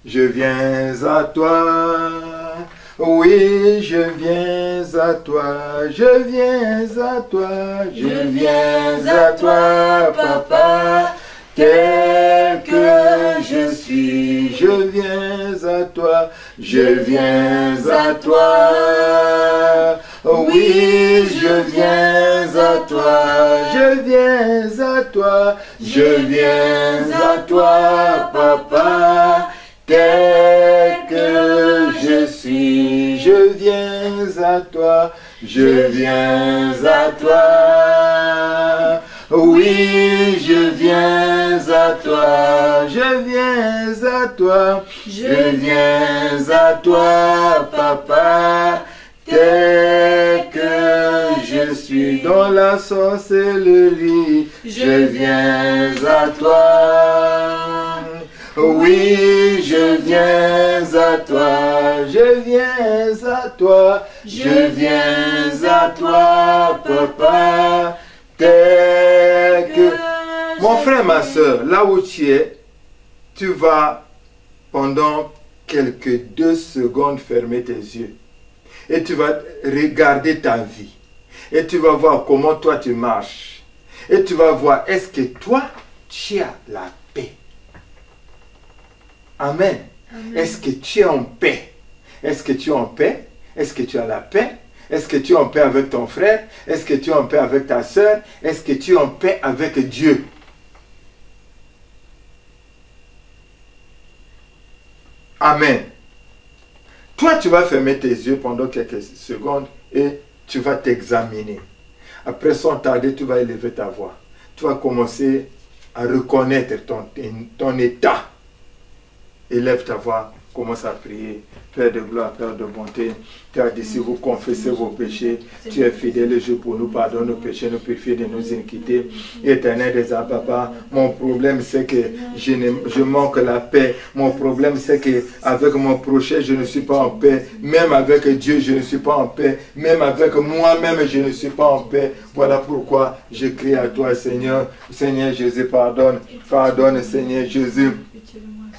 Je viens à toi, oui, je viens à toi, je viens à toi, je viens à toi, papa, tel que je suis, je viens à toi, je viens à toi, oui, je viens à toi, je viens à toi, je viens à toi, papa, tel que je suis, je viens à toi, je viens à toi. Oui, je viens à toi, je viens à toi, je viens à toi, papa, tel que je suis dans la sorcellerie, je viens à toi. Oui, je viens à toi, je viens à toi, je viens à toi, papa, tel que... Mon frère, ma soeur, là où tu es, tu vas pendant quelques 2 secondes fermer tes yeux. Et tu vas regarder ta vie. Et tu vas voir comment toi tu marches. Et tu vas voir, est-ce que toi, tu as la paix? Amen. Est-ce que tu es en paix? Est-ce que tu es en paix? Est-ce que tu as la paix? Est-ce que tu es en paix avec ton frère? Est-ce que tu es en paix avec ta soeur? Est-ce que tu es en paix avec Dieu? Amen. Toi, tu vas fermer tes yeux pendant quelques secondes et tu vas t'examiner. Après, sans tarder, tu vas élever ta voix. Tu vas commencer à reconnaître ton état. Élève ta voix Commence à prier. Père de gloire, Père de bonté, tu as dit si vous confessez vos péchés, tu es fidèle et juste pour nous pardonner nos péchés, nous purifier de nos iniquités. Éternel des âmes, papa, mon problème c'est que je manque la paix. Mon problème c'est que avec mon prochain, je ne suis pas en paix. Même avec Dieu, je ne suis pas en paix. Même avec moi-même, je ne suis pas en paix. Voilà pourquoi je crie à toi, Seigneur. Seigneur Jésus, pardonne. Pardonne, Seigneur Jésus.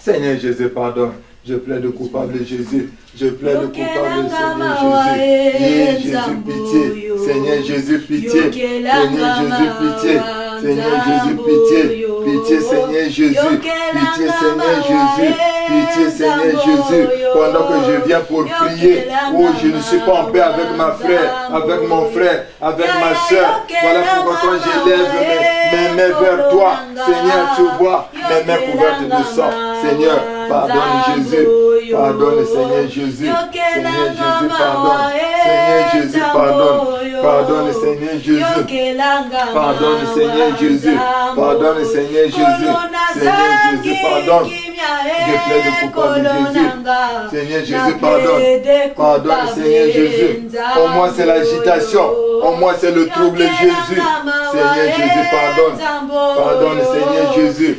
Seigneur Jésus, pardonne. Je plaide coupable, Jésus. Je plaide coupable, Seigneur Jésus. Jésus, pitié. Seigneur Jésus, pitié. Seigneur Jésus, pitié. Seigneur Jésus, pitié. Pitié, Seigneur Jésus. Pitié, Seigneur Jésus. Pitié, Seigneur Jésus. Pendant que je viens pour prier, oh, je ne suis pas en paix avec ma frère, avec mon frère, avec ma soeur. Voilà pourquoi quand j'élève mes mains vers toi, Seigneur, tu vois mes mains couvertes de sang. Seigneur, pardonne Jésus. Pardonne, Seigneur Jésus. Seigneur Jésus, pardonne. Seigneur Jésus, pardonne. Pardonne, Seigneur Jésus. Pardonne, Seigneur Jésus. Pardonne, Seigneur Jésus. Seigneur Jésus, pardonne. Je plaide coupable, Jésus. Seigneur Jésus, pardonne. Pardonne, Seigneur Jésus. Au moins c'est l'agitation. Au moins c'est le trouble, Jésus. Seigneur Jésus, pardonne. Pardonne, Seigneur Jésus.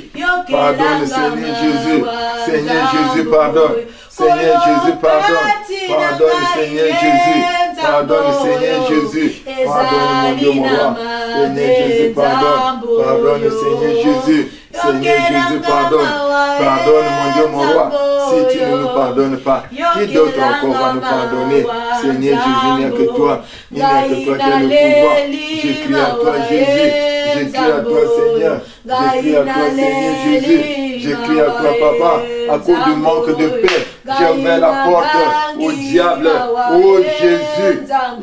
Pardonne, Seigneur Jésus. Seigneur Jésus, pardonne. Seigneur Jésus, pardonne. Pardonne, Seigneur Jésus. Pardonne, Seigneur Jésus. Pardonne, mon Dieu, mon roi. Seigneur Jésus, pardonne. Pardonne, Seigneur Jésus. Seigneur Jésus, pardonne. Pardonne, mon Dieu, mon roi. Si tu ne nous pardonnes pas, qui d'autre encore va nous pardonner? Seigneur Jésus, il n'y a que toi. Il n'y a que toi qui as le pouvoir. Je crie à toi, Jésus. Je crie à toi, Seigneur. Je crie à toi, Seigneur Jésus. Je crie à toi, Papa. À cause du manque de paix, j'ai ouvert la porte au diable. Oh Jésus,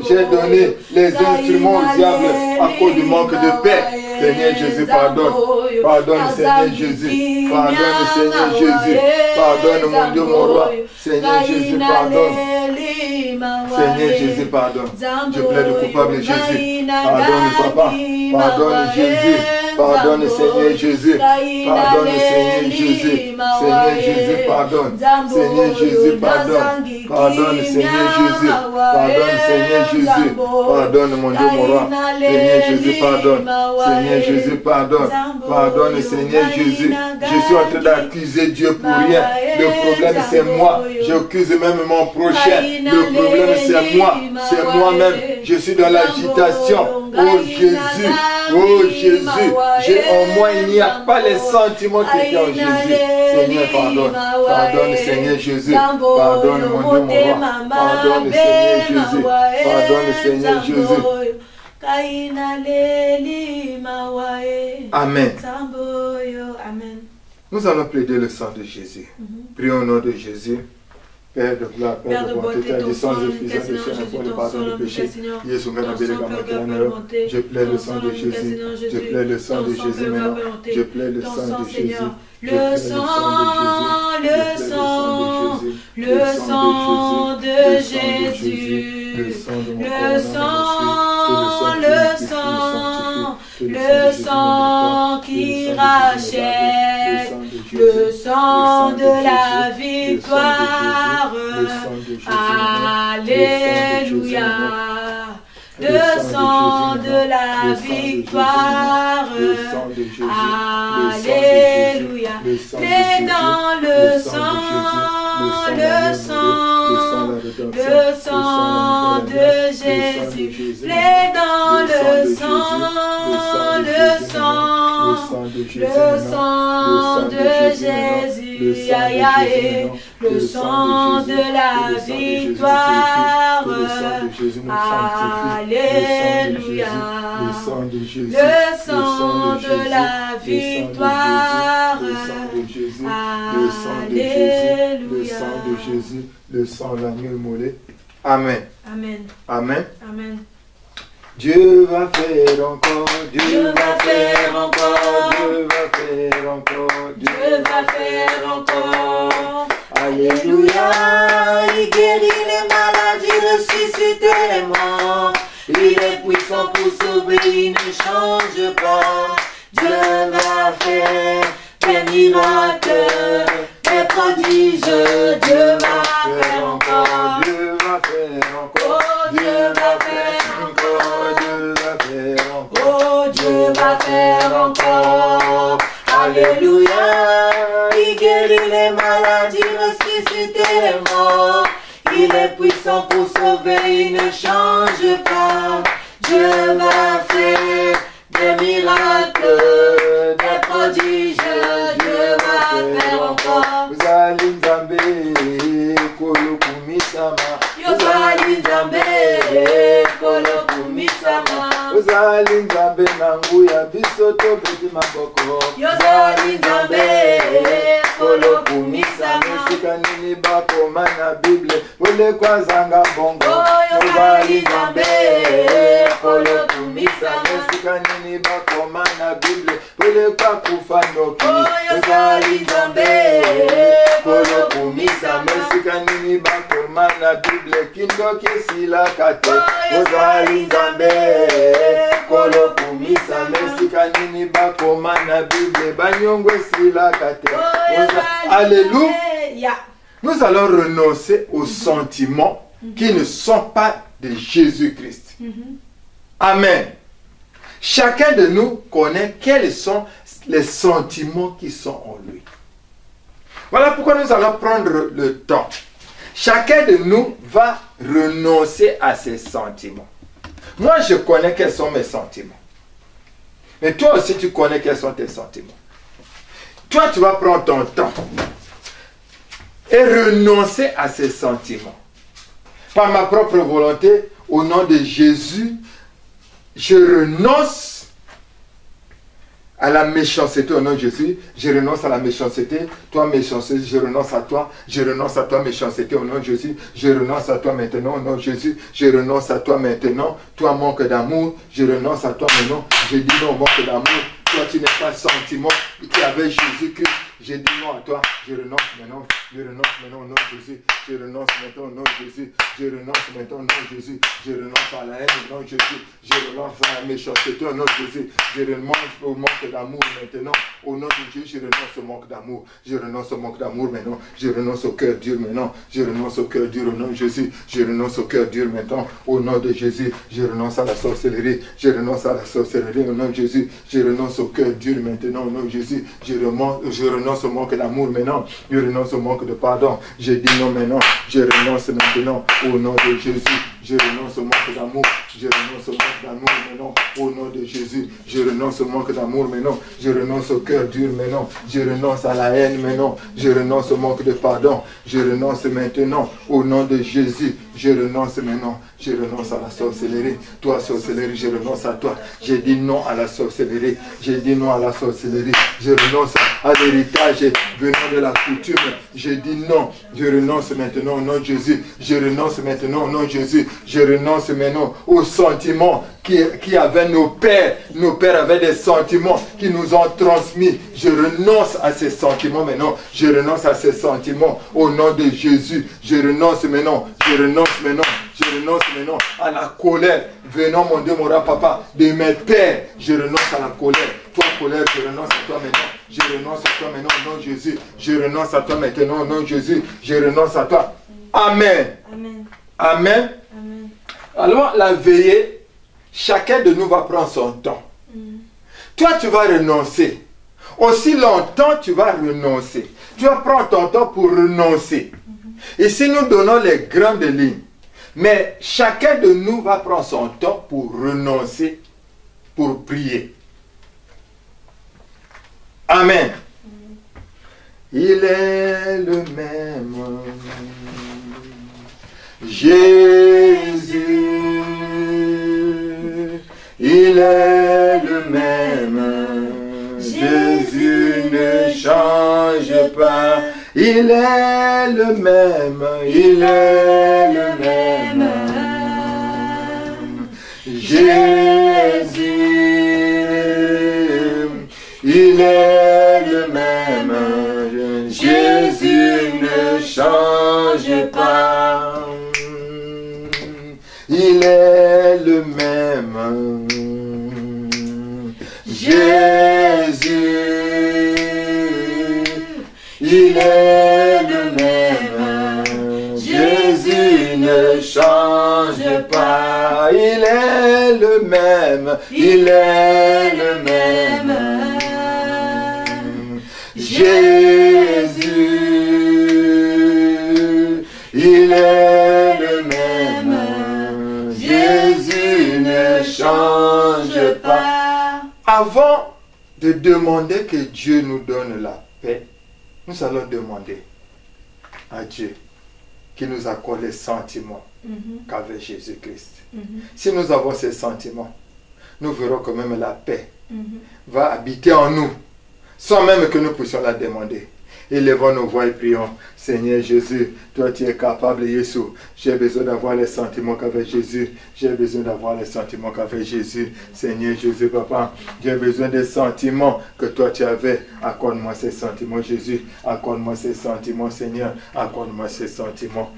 j'ai donné les instruments au diable à cause du manque de paix. Seigneur Jésus, pardonne. Pardonne, Seigneur Jésus. Pardonne, Seigneur Jésus. Pardonne, mon Dieu, mon roi. Seigneur Jésus, pardonne. Seigneur Jésus, pardonne. Je plaide coupable, Jésus. Pardonne, Papa. Pardonne, Jésus. Pardonne, Seigneur Jésus. Pardonne, Seigneur Jésus. Seigneur Jésus, pardonne. Seigneur Jésus, pardonne. Pardonne, Seigneur Jésus. Pardonne, Seigneur Jésus. Pardonne, mon Dieu, mon roi. Seigneur Jésus, pardonne. Seigneur Jésus, pardonne. Pardonne, Seigneur Jésus. Je suis en train d'accuser Dieu pour rien. Le problème, c'est moi. J'accuse même mon prochain. Le problème, c'est moi. C'est moi-même. Je suis dans l'agitation. Oh Jésus. Oh Jésus. En moi, il n'y a pas les sentiments qui étaient en Jésus. Seigneur, pardonne. Pardonne, Seigneur Jésus. Pardonne, mon Dieu, mon roi. Pardonne, Seigneur Jésus. Pardonne, Seigneur Jésus. Amen. Nous allons plaider le sang de Jésus. Prions au nom de Jésus. Père de gloire, Père de bonté, tu as dit sans suffisant de chair pour le pardon du péché. Je plaide le sang de Jésus. Je plaide le sang de Jésus maintenant. Je plaide le sang de Jésus. Le sang, le sang, le sang de Jésus. Le sang, le sang, le sang qui rachète. Le sang de la victoire. Alléluia. Le sang de la victoire. Alléluia. Et dans le sang, le sang, le sang de Jésus. Et dans le sang, le sang, le sang de Jésus. Aïe, aïe, le sang de la victoire. Alléluia. Le sang de la victoire. Alléluia. Le sang de Jésus, le sang de l'agneau immolé. Amen. Amen. Amen. Amen. Dieu va faire encore, Dieu va faire encore, Dieu va faire encore, Dieu va faire encore. Alléluia. Il guérit les maladies, ressuscite les morts. Il est puissant pour sauver, il ne change pas. Dieu va faire des miracles, des prodiges, Dieu va faire encore. Dieu va faire encore. Oh, Dieu va faire encore. Dieu va faire encore. Oh, Dieu va faire encore. Alléluia. Il guérit les maladies, ressuscite les morts. Il est puissant pour sauver, il ne change pas. Dieu va faire des miracles, des prodiges. Dieu va faire encore. Uzali Nzambe kolokumisama. Yozali Nzambe kolokumisama. Uzali Nzambe nanguya biso tobeti maboko. Yozali Nzambe kolokumisama. Esika nini bakoma na Bible wele kwazanga bongo. Yozali Nzambe kolokumisama. Esika nini bakoma na Bible wele kwa kufa noki. Yozali Nzambe kolokumisama. Esika nini bakoma na Bible kindoki sila kate. Ozali Nzambe kolokumisama. Esika nini bakoma na Bible banyongwe sila kate. Alléluia. Nous allons renoncer aux sentiments qui ne sont pas de Jésus-Christ. Amen. Chacun de nous connaît quels sont les sentiments qui sont en lui. Voilà pourquoi nous allons prendre le temps. Chacun de nous va renoncer à ses sentiments. Moi, je connais quels sont mes sentiments. Mais toi aussi, tu connais quels sont tes sentiments. Toi, tu vas prendre ton temps et renoncer à ces sentiments. Par ma propre volonté, au nom de Jésus, je renonce à la méchanceté au nom de Jésus. Je renonce à la méchanceté. Toi, méchanceté, je renonce à toi. Je renonce à toi, méchanceté au nom de Jésus. Je renonce à toi maintenant au nom de Jésus. Je renonce à toi maintenant. Toi, manque d'amour. Je renonce à toi maintenant. Je dis non, manque d'amour. Toi, tu n'es pas sentiment qui avait Jésus-Christ. J'ai dit non à toi, je renonce maintenant au nom de Jésus, je renonce maintenant au nom de Jésus, je renonce maintenant au nom de Jésus, je renonce à la haine au nom de Jésus, je renonce à la méchanceté au nom de Jésus, je renonce au manque d'amour maintenant, au nom de Jésus, je renonce au manque d'amour, je renonce au manque d'amour maintenant, je renonce au cœur dur maintenant, je renonce au cœur dur au nom de Jésus, je renonce au cœur dur maintenant, au nom de Jésus, je renonce à la sorcellerie, je renonce à la sorcellerie au nom de Jésus, je renonce au cœur dur maintenant au nom de Jésus, je renonce au manque d'amour maintenant, je renonce au manque de pardon, je dis non maintenant, je renonce maintenant au nom de Jésus, je renonce au manque d'amour, je renonce au manque d'amour maintenant, au nom de Jésus, je renonce au manque d'amour maintenant, je renonce au cœur dur maintenant, je renonce à la haine maintenant, je renonce au manque de pardon, je renonce maintenant au nom de Jésus, je renonce maintenant, je renonce à la sorcellerie, toi sorcellerie, je renonce à toi, j'ai dit non à la sorcellerie, j'ai dit non à la sorcellerie, je renonce à l'héritage venant de la coutume, j'ai dit non, je renonce maintenant au nom de Jésus, je renonce maintenant au nom de Jésus, je renonce maintenant aux sentiments qui avaient nos pères avaient des sentiments qui nous ont transmis, je renonce à ces sentiments maintenant, je renonce à ces sentiments au nom de Jésus, je renonce maintenant, je renonce maintenant, je renonce maintenant à la colère venant, mon Dieu, mon papa, de mes pères, je renonce à la colère, toi colère, je renonce à toi maintenant, je renonce à toi maintenant au nom de Jésus, je renonce à toi maintenant au nom de Jésus, je renonce à toi. Amen. Amen. Amen. Amen. Alors la veillée, chacun de nous va prendre son temps. Toi, tu vas renoncer. Aussi longtemps, tu vas renoncer. Tu vas prendre ton temps pour renoncer. Ici, nous donnons les grandes lignes. Mais chacun de nous va prendre son temps pour renoncer, pour prier. Amen. Il est le même. Jésus, il est le même. Jésus ne change pas. Il est le même. Il est le même. Jésus, il est le même. Jésus ne change pas. Il est le même. Jésus, il est papa, il est le même, il est le même. Jésus, il est le même. Jésus ne change pas. Avant de demander que Dieu nous donne la paix, nous allons demander à Dieu qui nous accorde les sentiments qu'avait Jésus-Christ. Si nous avons ces sentiments, nous verrons que même la paix va habiter en nous, sans même que nous puissions la demander. Élevons nos voix et prions. Seigneur Jésus, toi tu es capable, Jésus. J'ai besoin d'avoir les sentiments qu'avait Jésus. J'ai besoin d'avoir les sentiments qu'avait Jésus. Seigneur Jésus, papa, j'ai besoin des sentiments que toi tu avais. Accorde-moi ces sentiments, Jésus. Accorde-moi ces sentiments, Seigneur. Accorde-moi ces sentiments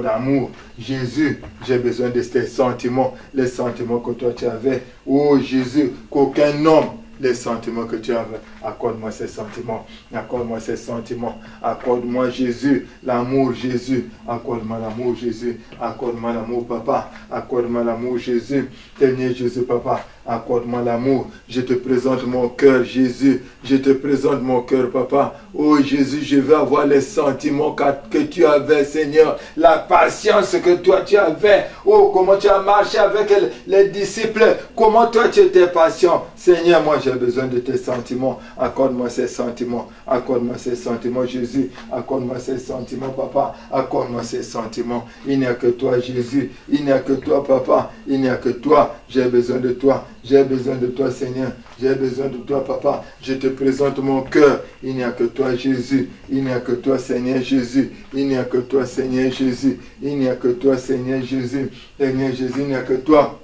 d'amour. Jésus, j'ai besoin de ces sentiments, les sentiments que toi tu avais. Oh Jésus, qu'aucun homme, les sentiments que tu as, accorde-moi ces sentiments, accorde-moi ces sentiments, accorde-moi Jésus, l'amour Jésus, accorde-moi l'amour Jésus, accorde-moi l'amour papa, accorde-moi l'amour Jésus, Seigneur Jésus papa, accorde-moi l'amour, je te présente mon cœur Jésus, je te présente mon cœur papa, oh Jésus, je veux avoir les sentiments que tu avais Seigneur, la patience que toi tu avais, oh comment tu as marché avec les disciples, comment toi tu étais patient, Seigneur, moi j'ai besoin de tes sentiments. Accorde-moi ces sentiments. Accorde-moi ces sentiments, Jésus. Accorde-moi ces sentiments, papa. Accorde-moi ces sentiments. Il n'y a que toi, Jésus. Il n'y a que toi, papa. Il n'y a que toi. J'ai besoin de toi. J'ai besoin de toi, Seigneur. J'ai besoin de toi, papa. Je te présente mon cœur. Il n'y a que toi, Jésus. Il n'y a que toi, Seigneur Jésus. Il n'y a que toi, Seigneur Jésus. Il n'y a que toi, Seigneur Jésus. Seigneur Jésus, il n'y a que toi.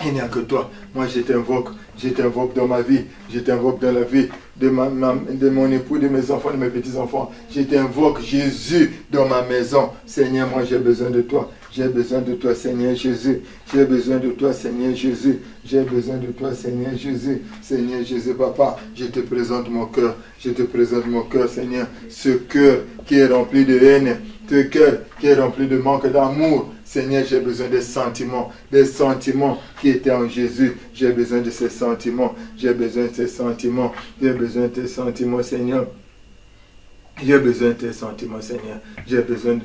Il n'y a que toi. Moi, je t'invoque dans ma vie. Je t'invoque dans la vie de mon époux, de mes enfants, de mes petits-enfants. Je t'invoque, Jésus, dans ma maison. Seigneur, moi, j'ai besoin de toi. J'ai besoin de toi, Seigneur Jésus. J'ai besoin de toi, Seigneur Jésus. J'ai besoin de toi, Seigneur Jésus. Seigneur Jésus, papa, je te présente mon cœur. Je te présente mon cœur, Seigneur. Ce cœur qui est rempli de haine. Ce cœur qui est rempli de manque d'amour. Seigneur, j'ai besoin des sentiments qui étaient en Jésus. J'ai besoin de ces sentiments. J'ai besoin de ces sentiments. J'ai besoin de tes sentiments, Seigneur. J'ai besoin de tes sentiments, Seigneur. J'ai besoin de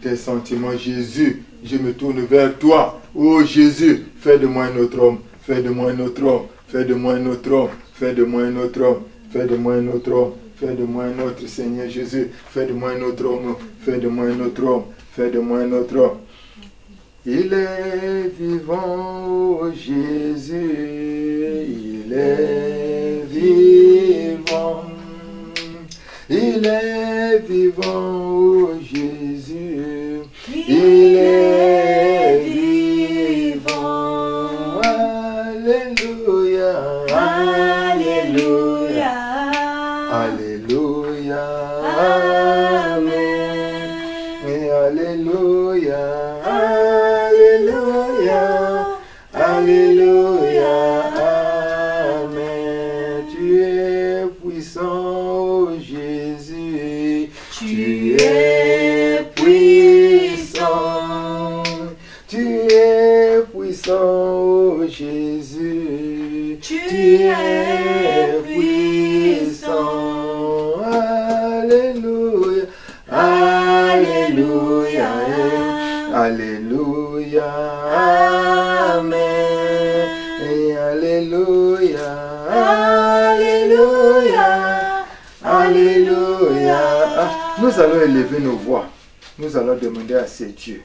tes sentiments, Jésus. Je me tourne vers toi. Oh Jésus, fais de moi un autre homme. Fais de moi un autre homme. Fais de moi un autre homme. Fais de moi un autre homme. Fais de moi un autre homme. Fais de moi un autre, Seigneur Jésus. Fais de moi un autre homme. Fais de moi un autre homme. Fais de moi un autre homme. Il est vivant, oh Jésus, il est vivant. Il est vivant, oh Jésus, il est vivant. Alléluia, Alléluia, Alléluia, Amen. et Alléluia. Alléluia, Amen. Tu es puissant, oh Jésus. Tu es puissant. Tu es puissant, oh Jésus. Tu es puissant. Alléluia, Alléluia, Alléluia. Amen. Et Alléluia. Alléluia. Alléluia. Nous allons élever nos voix. Nous allons demander à ce Dieu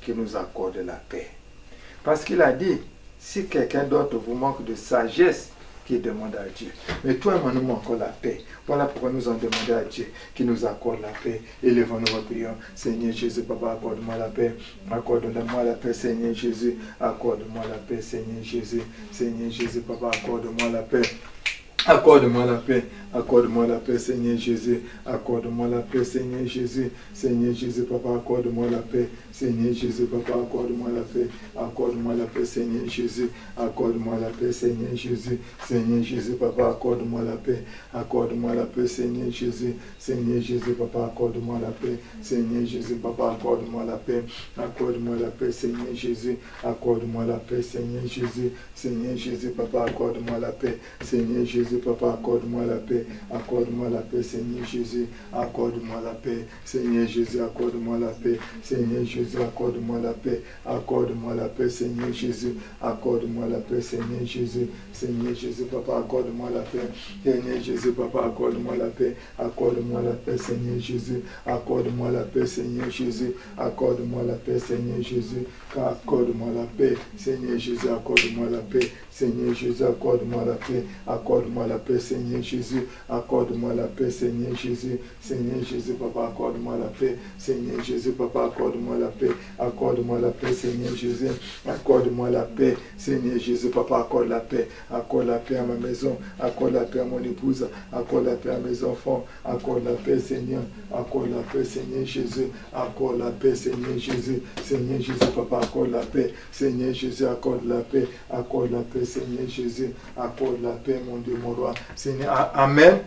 qui nous accorde la paix. Parce qu'il a dit, si quelqu'un d'autre vous manque de sagesse, qu'il demande à Dieu. Mais toi et moi, nous manquons la paix. Voilà pourquoi nous allons demander à Dieu qui nous accorde la paix. Élevons-nous en priant. Seigneur Jésus, papa, accorde-moi la paix. Accorde-moi la paix, Seigneur Jésus. Accorde-moi la paix, Seigneur Jésus. Seigneur Jésus, papa, accorde-moi la paix. Accorde-moi la paix. Accorde-moi la paix, Seigneur Jésus. Accorde-moi la paix, Seigneur Jésus. Seigneur Jésus, Papa, accorde-moi la paix. Seigneur Jésus, Papa, accorde-moi la paix. Accorde-moi la paix, Seigneur Jésus. Accorde-moi la paix, Seigneur Jésus. Seigneur Jésus, Papa, accorde-moi la paix. Accorde-moi la paix, Seigneur Jésus. Seigneur Jésus, Papa, accorde-moi la paix. Seigneur Jésus, Papa, accorde-moi la paix. Accorde-moi la paix, Seigneur Jésus. Accorde-moi la paix, Seigneur Jésus. Seigneur Jésus, Papa, accorde-moi la paix. Seigneur Jésus, Papa, accorde-moi la paix. Accorde-moi la paix, Seigneur Jésus. Accorde-moi la paix. Seigneur Jésus, accorde-moi la paix. Seigneur Jésus, accorde-moi la paix. Accorde-moi la paix, Seigneur Jésus. Accorde-moi la paix, Seigneur Jésus. Seigneur Jésus, Papa, accorde-moi la paix. Seigneur Jésus, Papa, accorde-moi la paix. Accorde-moi la paix, Seigneur Jésus. Accorde-moi la paix, Seigneur Jésus. Accorde-moi la paix, Seigneur Jésus. Accorde-moi la paix, Seigneur Jésus. Accorde-moi la paix. Seigneur Jésus, accorde-moi la paix. Accorde-moi la paix, Seigneur Jésus. Accorde-moi la paix, Seigneur Jésus. Seigneur Jésus, Papa, accorde-moi la paix. Seigneur Jésus, Papa, accorde-moi la paix. Accorde-moi la paix, Seigneur Jésus. Accorde-moi la paix, Seigneur Jésus, Papa, accorde la paix. Accorde la paix à ma maison. Accorde la paix à mon épouse. Accorde la paix à mes enfants. Accorde la paix, Seigneur. Accorde la paix, Seigneur Jésus. Accorde la paix, Seigneur Jésus. Seigneur Jésus, Papa, accorde la paix. Seigneur Jésus, accorde la paix. Accorde la paix, Seigneur Jésus. Accorde la paix, mon Dieu, mon roi. Seigneur, Amen.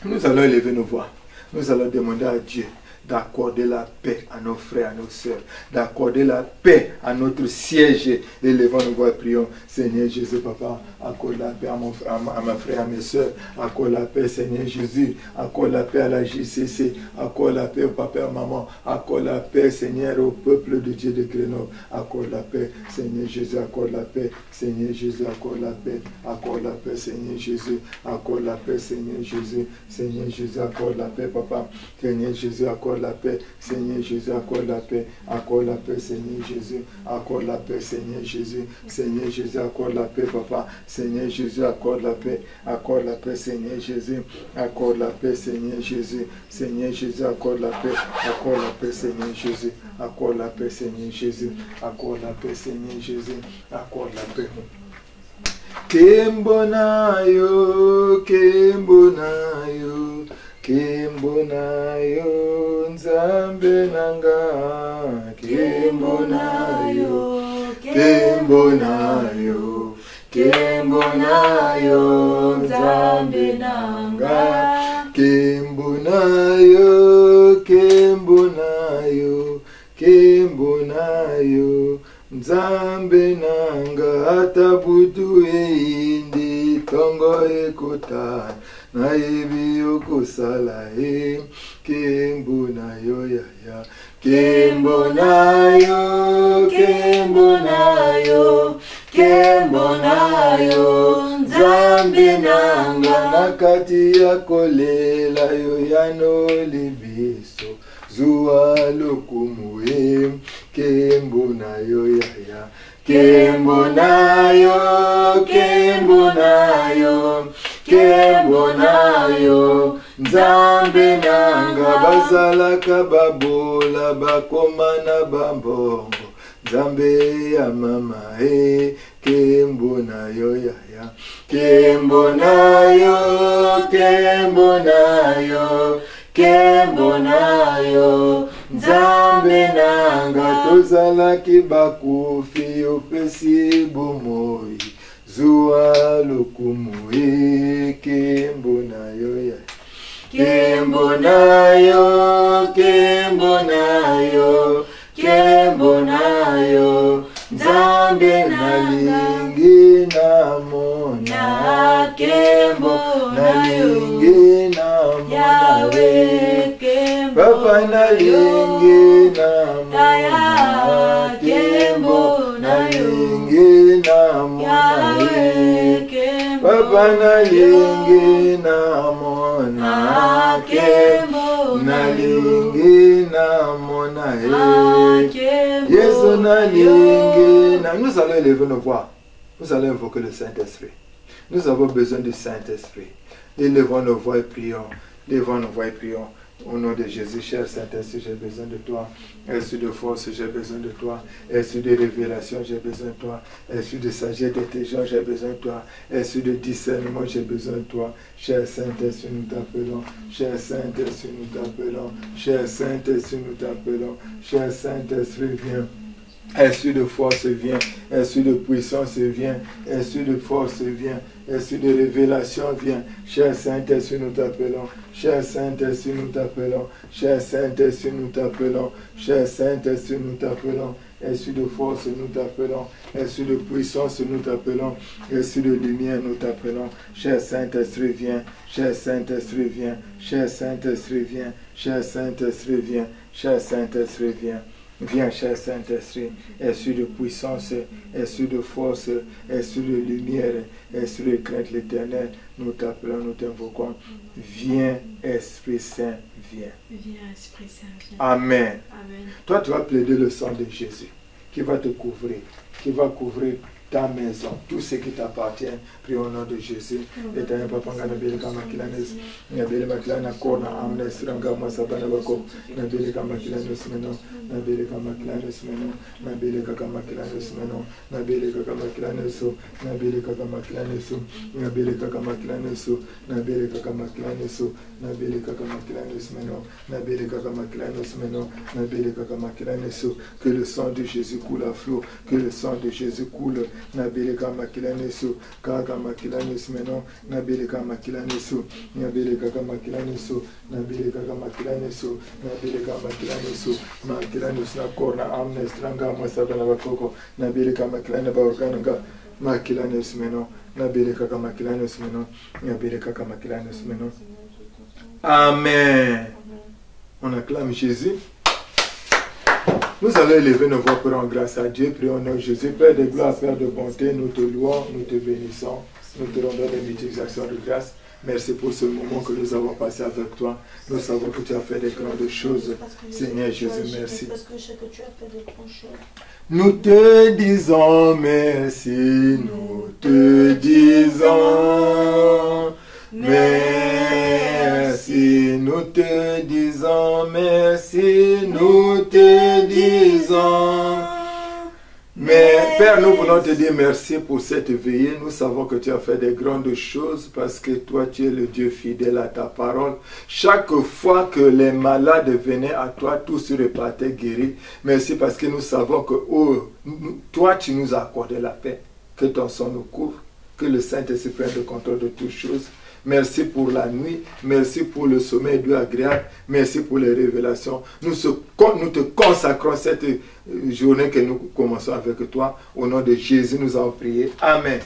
Nous allons élever nos voix. Nous allons demander à Dieu d'accorder la paix à nos frères, à nos sœurs, d'accorder la paix à notre siège. Élevons nos voix et prions. Seigneur Jésus, Papa, accorde la paix à ma frère, à mes sœurs. Accorde la paix, Seigneur Jésus. Accorde la paix à la JCC. Accorde la paix au papa et à maman. Accorde la paix, Seigneur, au peuple de Dieu de Grenoble. Accorde la paix, Seigneur Jésus. Accorde la paix, Seigneur Jésus. Accorde la paix. Accorde la paix, Seigneur Jésus. Accorde la paix, Seigneur Jésus. Seigneur Jésus, accorde la paix, Papa. Seigneur Jésus, accorde la paix. Seigneur Jésus, accorde la paix. Accorde la paix, Seigneur Jésus. Accorde la paix, Seigneur Jésus. Seigneur Jésus, accorde la paix, Papa. Seigneur Jésus, accorde la paix. Accorde la paix, Seigneur Jésus. Accorde la paix, Seigneur Jésus. Seigneur Jésus, accorde la paix. Accorde la paix, Seigneur Jésus. Accorde la paix, Seigneur Jésus. Accorde la paix, Seigneur Jésus. Accorde la paix. Kembonayo, Kembonayo, Kembonayo, Nzambe nanga. Kembonayo, Kembonayo, Kembonayo, Nzambe nanga. Kembonayo, Kembonayo, Kembonayo, Nzambe nanga. Atabutu indi tongo ekota na ebi okosala e. Kembonayo yaya, Kembonayo, Kembonayo, Kembonayo, Nzambe nanga. Nakati ya kolela yo yano libiso zuwa lokumu e. Kembonayo yaya, Kembonayo, Kembonayo, Kembonayo, Nzambe nanga. Bazalaka babola bakoma na bambongo, Nzambe ya mama e. Kembonayo yaya, Kembonayo, Kembonayo, Kembonayo, Nzambe nanga. Tozalaki bakufi opesi bomoi zuwa lokumu e. Kembonayo yaya, Kembonayo, Kembonayo, Kembonayo, Nzambe nalingi namona. Nalingi namona we. Papa nalingi namona. Nalingi namona we. Papa nalingi namona. Nalingi namona he. Yesu nalingi na. Nous allons élever nos voix. Nous allons invoquer le Saint-Esprit. Nous avons besoin du Saint-Esprit. Élevons nos voix et prions. Élevons nos voix et prions. Au nom de Jésus, cher Saint-Esprit, j'ai besoin de toi. Esprit de force, j'ai besoin de toi. Esprit de révélation, j'ai besoin de toi. Esprit de sagesse, d'intelligence, j'ai besoin de toi. Esprit de discernement, j'ai besoin de toi. Cher Saint-Esprit, nous t'appelons. Cher Saint-Esprit, nous t'appelons. Cher Saint-Esprit, nous t'appelons. Cher Saint-Esprit, viens. Esprit de force, viens. Esprit de puissance, viens. Esprit de force, viens. Esprit de révélation, viens. Cher Saint-Esprit, nous t'appelons. Cher Saint-Esprit, nous t'appelons. Cher Saint-Esprit, nous t'appelons. Cher Saint-Esprit, nous t'appelons. Esprit de force, nous t'appelons. Esprit de puissance, nous t'appelons. Esprit de lumière, nous t'appelons. Cher Saint-Esprit, viens. Cher Saint-Esprit, viens. Cher Saint-Esprit, viens. Cher Saint-Esprit, viens. Cher Saint-Esprit, viens. Viens, cher Saint-Esprit, esprit de puissance, esprit de force, esprit de lumière, esprit de crainte l'Éternel, nous t'appelons, nous t'invoquons. Viens, Esprit Saint, viens. Viens, Esprit Saint, viens. Amen. Amen. Toi, tu vas plaider le sang de Jésus qui va te couvrir, qui va couvrir ta maison, tout ce qui t'appartient. Prie au nom de Jésus. Et ta papa nganabele kama kilanes, nabele makilana kona amnes ranga masabana bako, nabele kama kilanes meno, nabele kama kilanes meno, nabele kama kilanes meno, nabele kama kilanes, nabele kama kilanes, nabele kama kilanes, nabele kama kilanes, nabele kama kilanes meno, nabele kama kilanes meno, nabele kama kilanes. Que le sang de Jésus coule à flot, que le sang de Jésus coule. Nabele kama kilanesu, kama kilanesu meno, nabele kama kilanesu, nabele kama kilanesu, nabele kama kilanesu, nabele kama kilanesu, ma kilanesu na korna amne stranga masabana bakoko, nabele kama kilane baorgananga, ma kilanesu meno, nabele kama kilanesu meno, nabele kama kilanesu meno. Amen. On acclame Jésus. Nous allons élever nos voix pour rendre grâce à Dieu. Prions au nom de Jésus. Père de gloire, Père de bonté, nous te louons, nous te bénissons. Nous te rendons des multiples actions de grâce. Merci pour ce moment que nous avons passé avec toi. Nous savons que tu as fait des grandes choses. Seigneur Jésus, merci. Nous te disons merci. Nous te disons merci, nous te disons merci, nous te disons. Mais Père, nous voulons te dire merci pour cette veillée. Nous savons que tu as fait des grandes choses parce que toi, tu es le Dieu fidèle à ta parole. Chaque fois que les malades venaient à toi, tous repartaient guéris. Merci parce que nous savons que toi, tu nous as accordé la paix. Que ton sang nous couvre, que le Saint-Esprit prenne le contrôle de toutes choses. Merci pour la nuit, merci pour le sommeil doux agréable, merci pour les révélations. Nous te consacrons cette journée que nous commençons avec toi. Au nom de Jésus, nous avons prié. Amen.